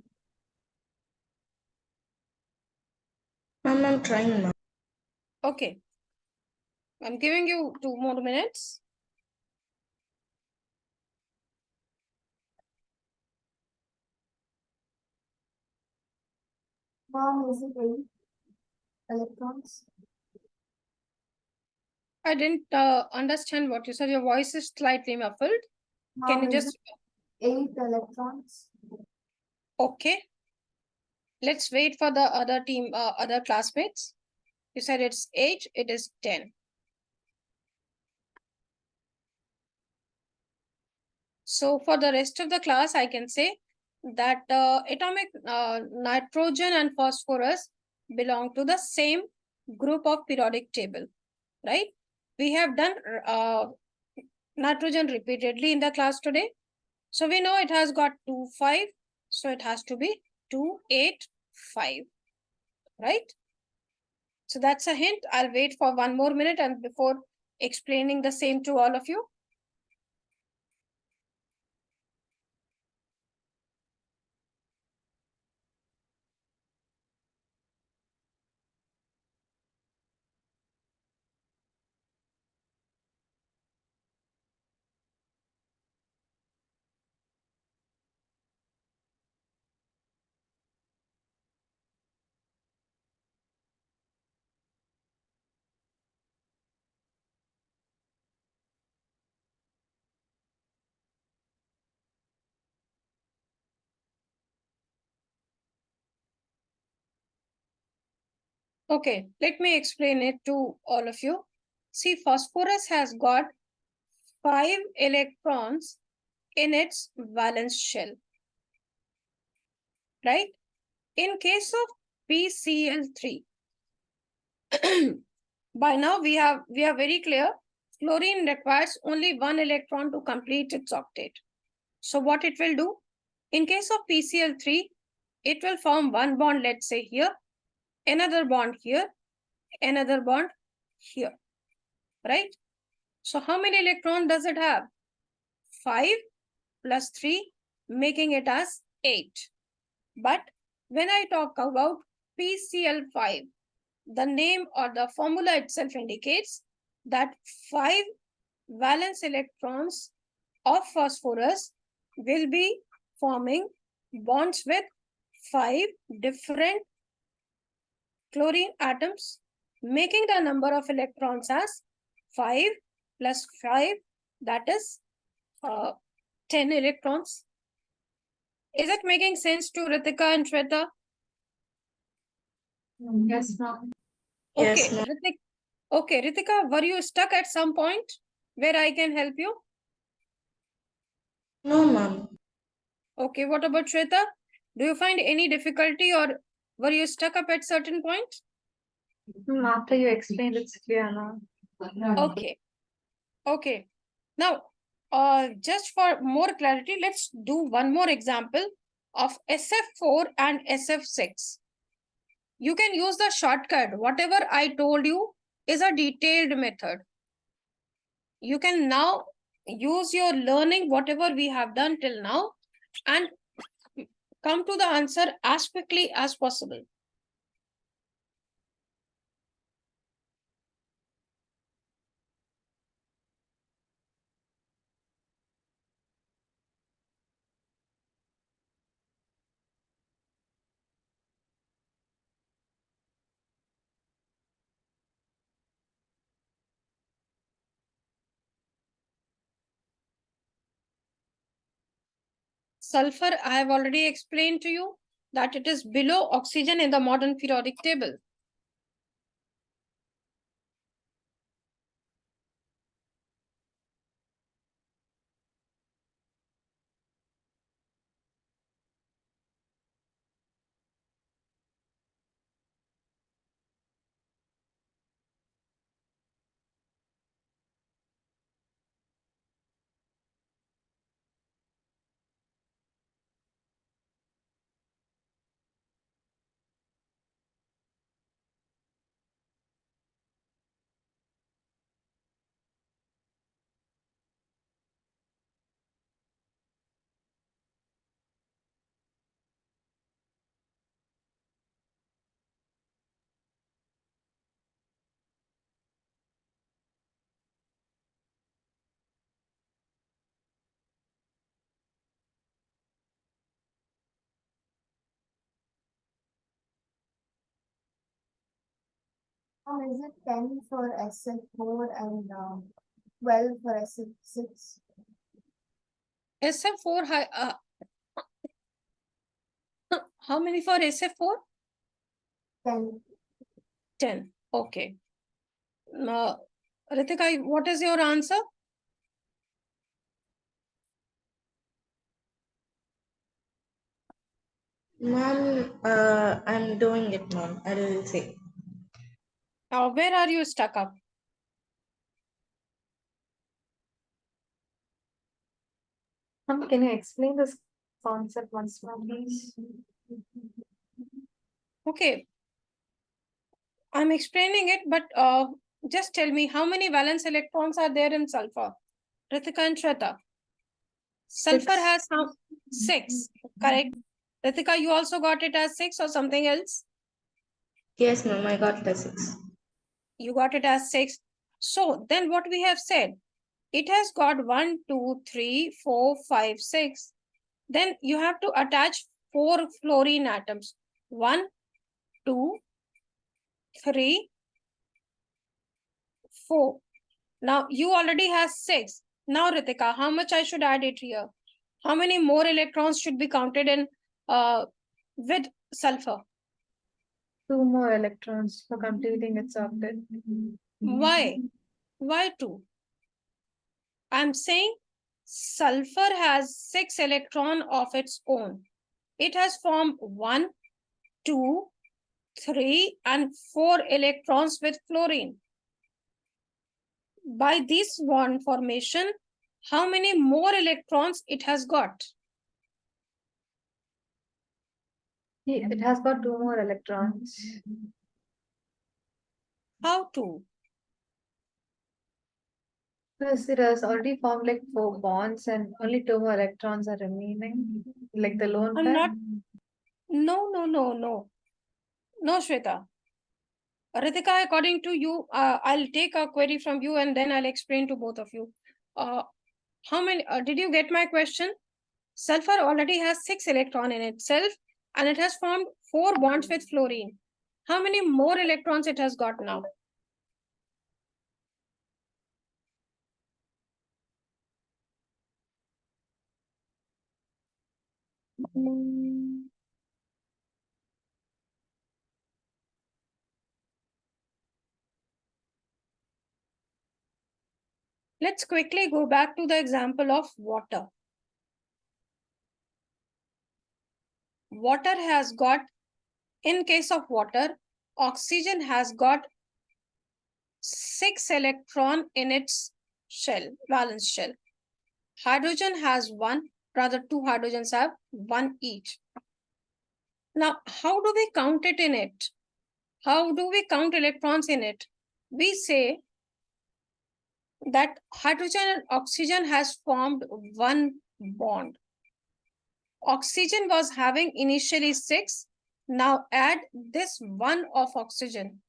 Ma'am, I'm trying, ma'am. Okay. I'm giving you 2 more minutes. Ma'am, is it 8 electrons? I didn't understand what you said. Your voice is slightly muffled. Can Ma'am, you is just... it 8 electrons? Okay. Let's wait for the other team, other classmates. You said it's 8, it is 10. So for the rest of the class, I can say that atomic nitrogen and phosphorus belong to the same group of periodic table, right? We have done nitrogen repeatedly in the class today. So we know it has got 2, 5. So it has to be 2, 8, 5, right? So that's a hint. I'll wait for 1 more minute and before explaining the same to all of you. Okay, let me explain it to all of you. See, phosphorus has got 5 electrons in its valence shell, right? In case of PCl3, by now we are very clear. Fluorine requires only 1 electron to complete its octet. So what it will do? In case of PCl3, it will form one bond, let's say here, another bond here, another bond here, right? So how many electrons does it have? 5 plus 3, making it as 8. But when I talk about PCl5, the name or the formula itself indicates that 5 valence electrons of phosphorus will be forming bonds with 5 different chlorine atoms, making the number of electrons as 5 plus 5, that is 10 electrons. Is it making sense to Ritika and Shweta? Yes, ma'am. Okay, Yes, ma'am. Okay, Ritika, were you stuck at some point where I can help you? No, ma'am. Okay, what about Shweta? Do you find any difficulty or were you stuck up at certain point? After you explained, it's clear now. Okay, okay. Now, just for more clarity, let's do one more example of SF4 and SF6. You can use the shortcut. Whatever I told you is a detailed method. You can now use your learning, whatever we have done till now, and come to the answer as quickly as possible. Sulfur, I have already explained to you that it is below oxygen in the modern periodic table. Is it 10 for SF4 and 12 for SF6? SF4, how many for SF4? 10. 10. Okay. Ritika, what is your answer? Ma'am, I'm doing it, ma'am. I will say. Where are you stuck up? Can you explain this concept once more, please? Okay. I'm explaining it, but just tell me how many valence electrons are there in sulfur? Ritika and Shweta. Sulfur Six. has 6, correct? Ritika, you also got it as 6 or something else? Yes, ma'am. I got the 6. You got it as 6. So then what we have said, it has got 1, 2, 3, 4, 5, 6. Then you have to attach 4 fluorine atoms. 1, 2, 3, 4. Now you already have 6. Now Ritika, how much I should add it here? How many more electrons should be counted in with sulfur? 2 more electrons for completing its octet. Why? Why 2? I'm saying sulfur has 6 electrons of its own. It has formed 1, 2, 3, and 4 electrons with fluorine. By this bond formation, how many more electrons it has got? It has got 2 more electrons. How to? Because it has already formed like 4 bonds and only 2 more electrons are remaining, like the lone I'm pair. not. No, No, Shweta. Ritika, according to you, I'll take a query from you and then I'll explain to both of you. How many? Did you get my question? Sulfur already has 6 electrons in itself and it has formed 4 bonds with fluorine. How many more electrons it has got now? Let's quickly go back to the example of water. Water has got, in case of water, oxygen has got 6 electrons in its shell, valence shell. Hydrogen has 1, rather 2 hydrogens have 1 each. Now, how do we count it in it? How do we count electrons in it? We say that hydrogen and oxygen has formed 1 bond. Oxygen was having initially 6. Now add this 1 of oxygen.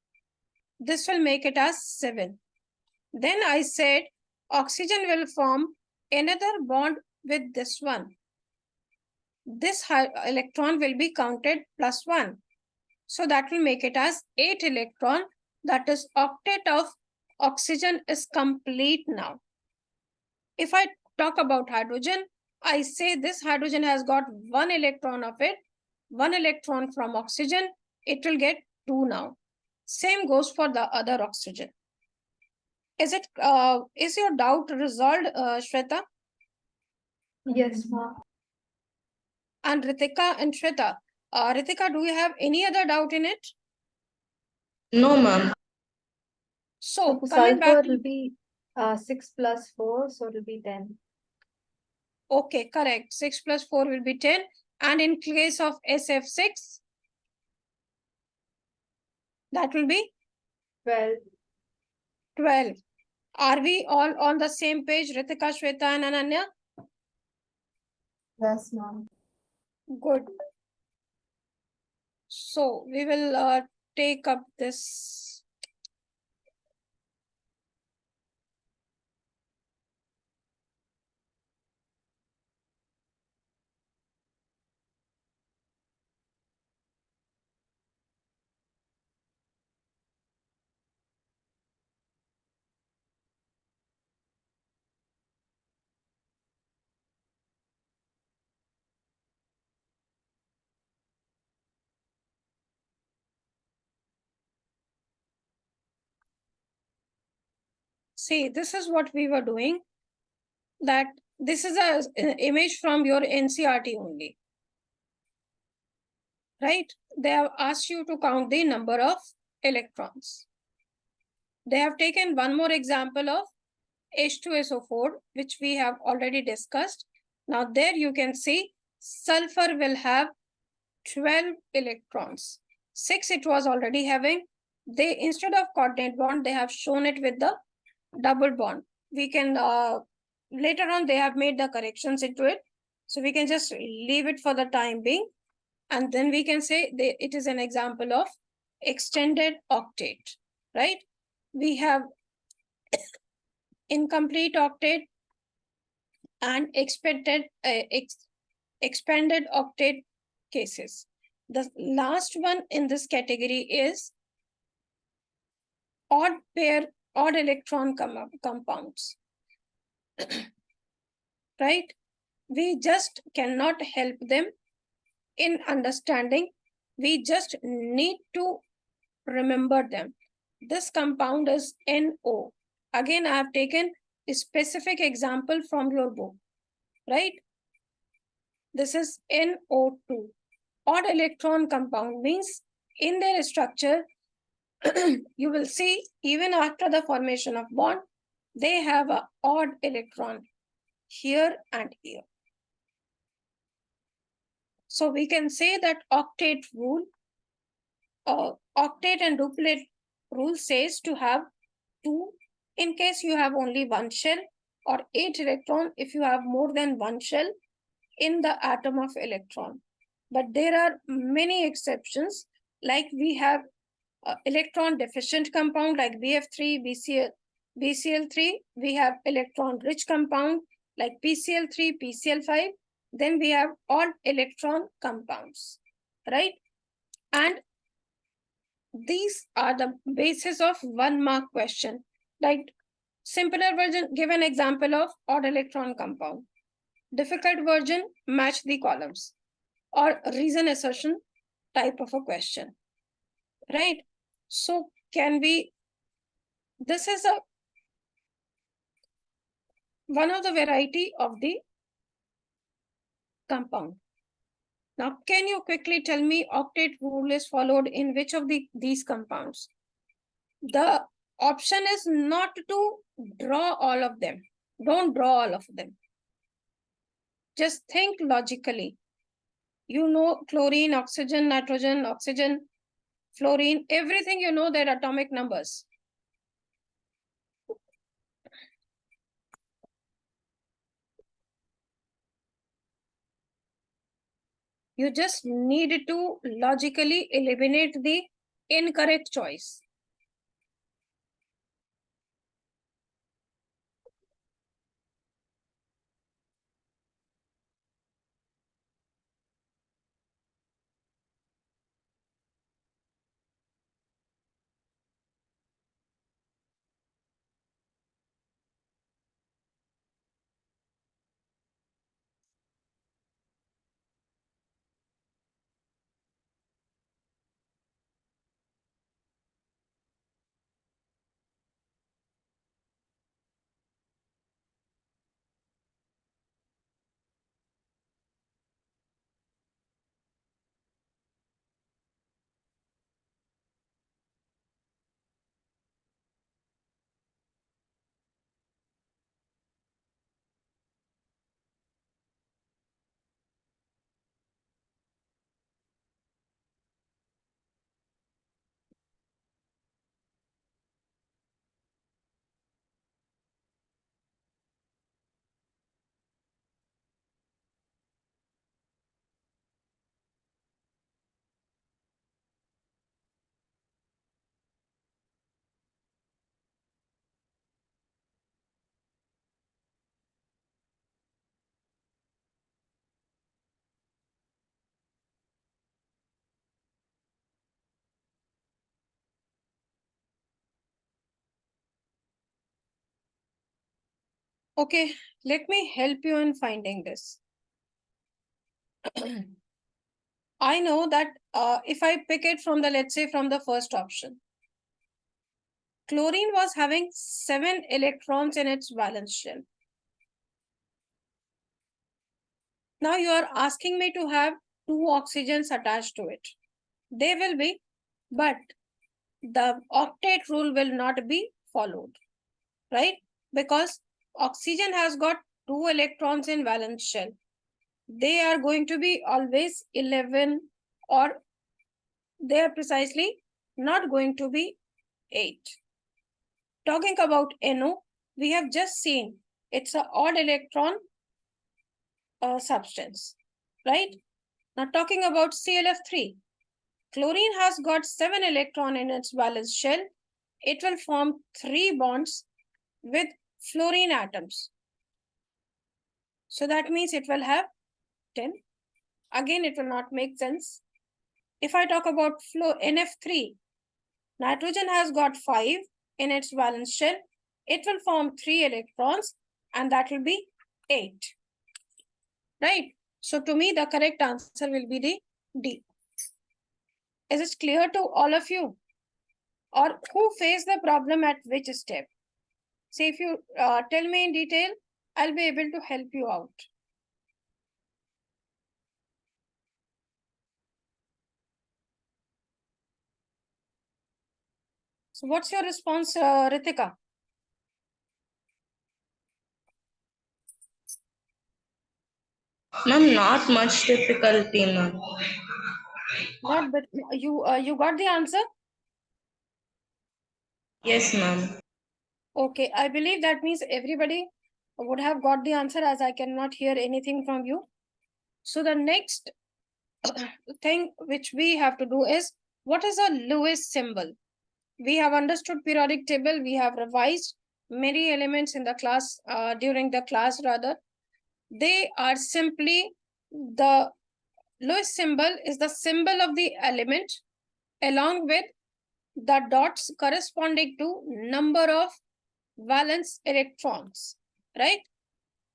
This will make it as 7. Then I said oxygen will form another bond with this one. This electron will be counted plus 1. So that will make it as 8 electron. That is, octet of oxygen is complete now. If I talk about hydrogen, I say this hydrogen has got 1 electron of it, 1 electron from oxygen, it will get 2 now. Same goes for the other oxygen. Is your doubt resolved, Shweta? Yes, ma'am. And Ritika and Shweta, Ritika, do you have any other doubt in it? No, ma'am. So For coming back sulfur to, will be 6 plus 4, so it will be 10. okay, correct. 6 plus 4 will be 10. And in case of SF6, that will be 12. 12. Are we all on the same page, Ritika, Shweta, and Ananya? Yes, ma'am. Good. So we will take up this. See, this is what we were doing. That this is an image from your NCERT only. Right? They have asked you to count the number of electrons. They have taken one more example of H2SO4, which we have already discussed. Now there you can see sulfur will have 12 electrons. 6 it was already having. They, instead of coordinate bond, they have shown it with the double bond. We can, later on they have made the corrections into it. So we can just leave it for the time being. And then we can say it is an example of extended octet, right? We have incomplete octet and expanded octet cases. The last one in this category is odd electron compounds, right? We just cannot help them in understanding We just need to remember them. This compound is NO. Again, I have taken a specific example from your book, right? This is NO2. Odd electron compound means in their structure, you will see even after the formation of bond, they have an odd electron here and here. So we can say that octet rule, octet and duplet rule says to have 2 in case you have only one shell, or 8 electron if you have more than one shell in the atom of electron. But there are many exceptions, like we have electron deficient compound like BF3, BCl3. We have electron rich compound like PCl3, PCl5. Then we have odd electron compounds, right? And these are the basis of 1 mark question. Like simpler version, give an example of odd electron compound. Difficult version, match the columns, or reason assertion type of a question, right? So can we, this is one of the variety of the compound. Now, can you quickly tell me octet rule is followed in which of these compounds? The option is not to draw all of them. Don't draw all of them. Just think logically. You know chlorine, oxygen, nitrogen, oxygen, fluorine, everything you know their atomic numbers. You just need to logically eliminate the incorrect choice. Okay, let me help you in finding this. I know that if I pick it from the, let's say from the first option, chlorine was having 7 electrons in its valence shell. Now you are asking me to have 2 oxygens attached to it. They will be, but the octet rule will not be followed, right? Because oxygen has got 2 electrons in valence shell. They are going to be always 11, or they are precisely not going to be 8. Talking about NO, we have just seen it's an odd electron substance, right? Now talking about ClF3, chlorine has got 7 electrons in its valence shell. It will form 3 bonds with fluorine atoms. So that means it will have 10. Again, it will not make sense. If I talk about NF3, nitrogen has got 5 in its valence shell. It will form 3 electrons, and that will be 8. Right? So to me, the correct answer will be the D. Is it clear to all of you? Or who faced the problem at which step? See, if you tell me in detail, I'll be able to help you out. So what's your response, Ritika? Ma'am, not much difficulty, ma'am. Not, but you got the answer? Yes, ma'am. Okay, I believe that means everybody would have got the answer, as I cannot hear anything from you. So the next thing which we have to do is, what is a Lewis symbol? We have understood periodic table. We have revised many elements in the class, during the class rather. They are simply, the Lewis symbol is the symbol of the element along with the dots corresponding to number of valence electrons, right?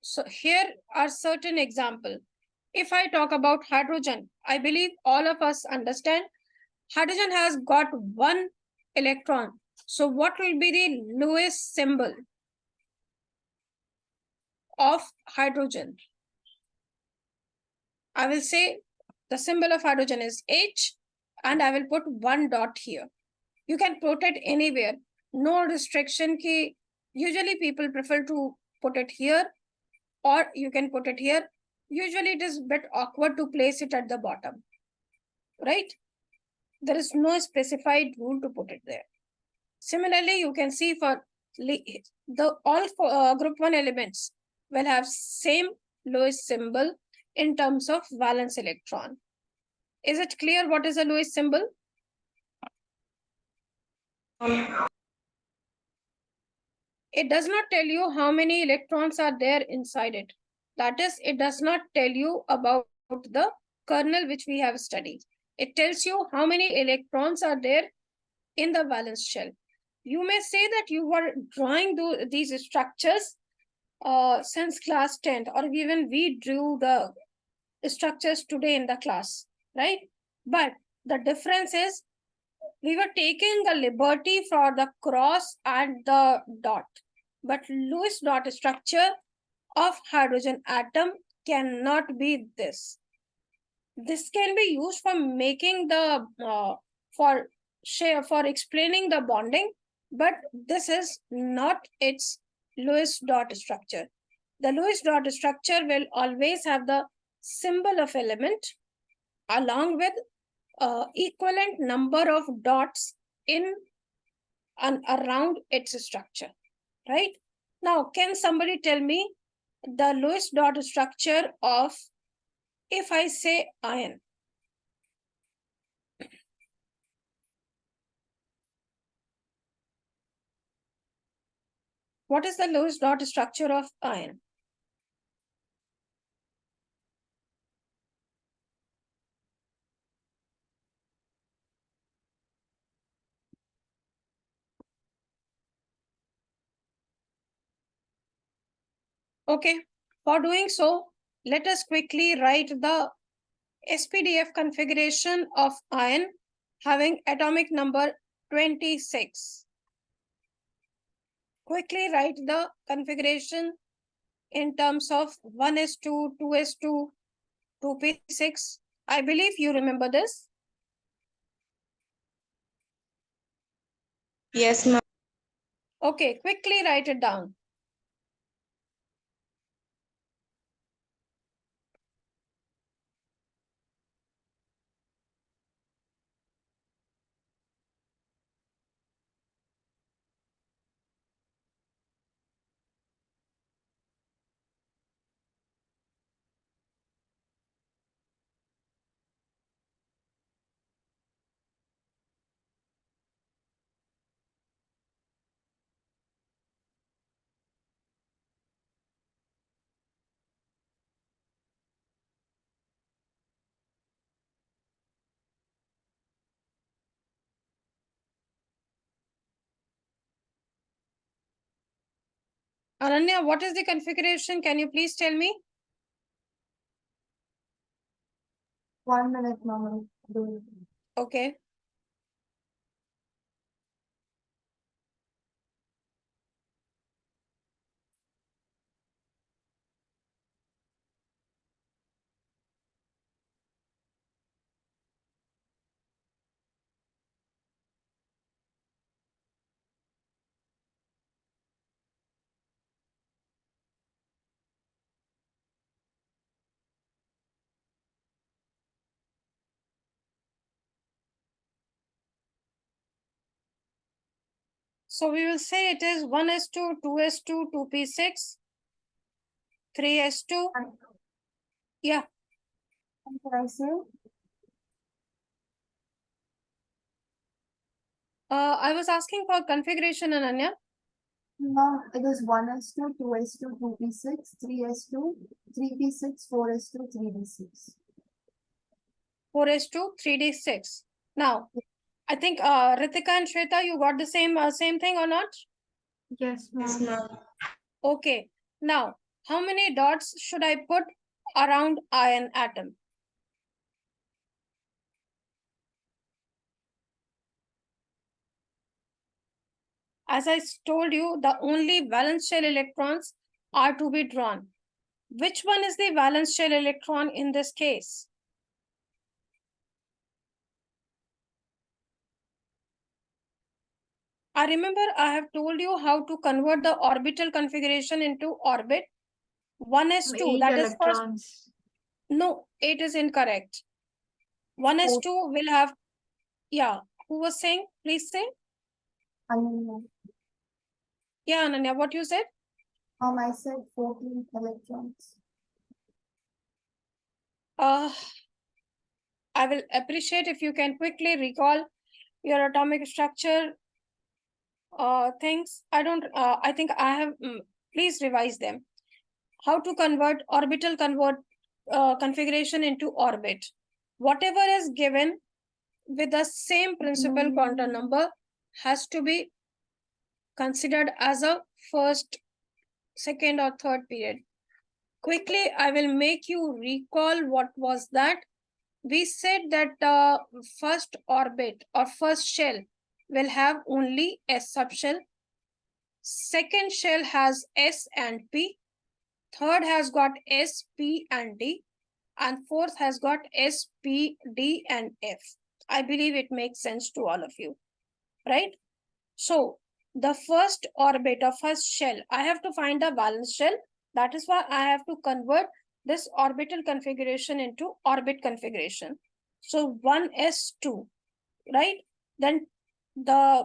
So here are certain examples. If I talk about hydrogen, I believe all of us understand hydrogen has got one electron. So what will be the Lewis symbol of hydrogen? I will say the symbol of hydrogen is H, and I will put one dot here. You can put it anywhere. No restriction ki usually people prefer to put it here, or you can put it here. Usually it is a bit awkward to place it at the bottom, right? There is no specified rule to put it there. Similarly, you can see for the all group 1 elements will have same Lewis symbol in terms of valence electron. Is it clear what is a Lewis symbol? It does not tell you how many electrons are there inside it. That is, it does not tell you about the kernel which we have studied. It tells you how many electrons are there in the valence shell. You may say that you were drawing these structures since class 10th, or even we drew the structures today in the class, right? But the difference is we were taking a liberty for the cross and the dot. But Lewis dot structure of hydrogen atom cannot be this. This can be used for making the for explaining the bonding, but this is not its Lewis dot structure. The Lewis dot structure will always have the symbol of element along with equivalent number of dots in and around its structure, right? Now, can somebody tell me the Lewis dot structure of, if I say iron? What is the Lewis dot structure of iron? Okay, for doing so, let us quickly write the SPDF configuration of iron having atomic number 26. Quickly write the configuration in terms of 1s2, 2s2, 2p6. I believe you remember this. Yes, ma'am. Okay, quickly write it down. Ananya, what is the configuration? Can you please tell me? 1 minute, ma'am. Okay. So we will say it is 1s2, 2s2, 2p6, 3s2. Yeah. And can I say? I was asking for configuration, Ananya. No, it is 1s2, 2s2, 2p6, 3s2, 3p6, 4s2, 3d6. 4s2, 3d6. Now, I think Ritika and Shweta, you got the same thing or not? Yes, Yes, ma'am. ma'am. Okay. Now, how many dots should I put around iron atom? As I told you, the only valence shell electrons are to be drawn. Which one is the valence shell electron in this case? I remember I have told you how to convert the orbital configuration into orbit. 1s2, 8 that is first. electrons. No, it is incorrect. 1s2 will have, yeah, who was saying? Please say. I mean, Yeah, Ananya, what you said? I said 14 electrons. I will appreciate if you can quickly recall your atomic structure things. I think I have, please revise them. How to convert orbital configuration into orbit. Whatever is given with the same principal quantum number has to be considered as a first, second, or third period. Quickly, I will make you recall what was that. We said that first orbit or first shell will have only S subshell. Second shell has S and P. Third has got S, P, and D. And fourth has got S, P, D, and F. I believe it makes sense to all of you, right? So the first orbit or first shell, I have to find the valence shell. That is why I have to convert this orbital configuration into orbit configuration. So 1s2, right? Then the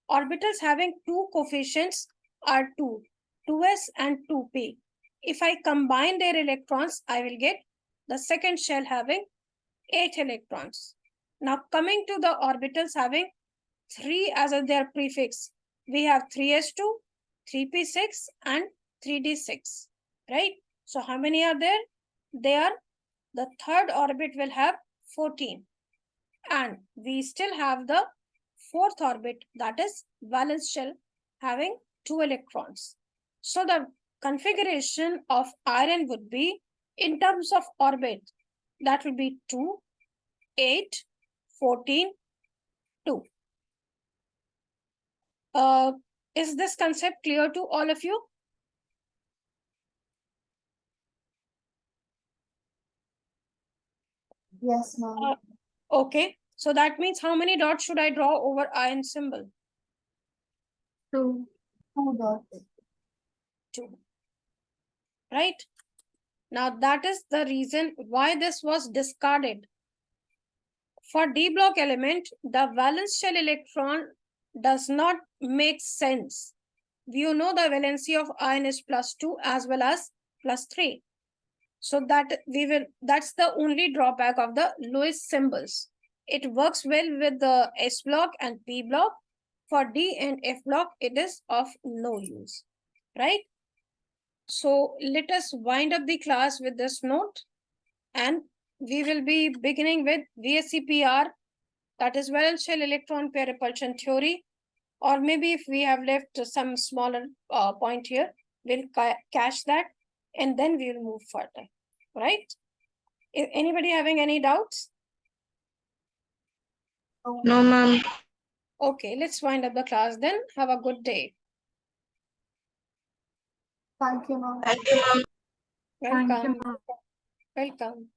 orbitals having two coefficients are 2s and 2p. If I combine their electrons, I will get the second shell having 8 electrons. Now coming to the orbitals having 3 as their prefix, we have 3s2, 3p6, and 3d6, right? So how many are there? The third orbit will have 14. And we still have the fourth orbit, that is valence shell, having 2 electrons. So the configuration of iron would be, in terms of orbit, that will be 2, 8, 14, 2. Is this concept clear to all of you? Yes, ma'am. Okay, so that means how many dots should I draw over iron symbol? 2. 2 dots. 2. Right? Now that is the reason why this was discarded. For d block element, the valence shell electron does not make sense. You know the valency of iron is +2 as well as +3. So that's the only drawback of the Lewis symbols. It works well with the S block and P block. For D and F block, it is of no use, right? So let us wind up the class with this note, and we will be beginning with VSEPR, that is valence shell electron pair repulsion theory, or maybe if we have left some smaller point here, we'll cache that, and then we will move further, right? Anybody having any doubts? No, ma'am. Okay, let's wind up the class then. Have a good day. Thank you, ma'am. Thank you, ma'am. Thank you, Welcome. ma'am. Welcome.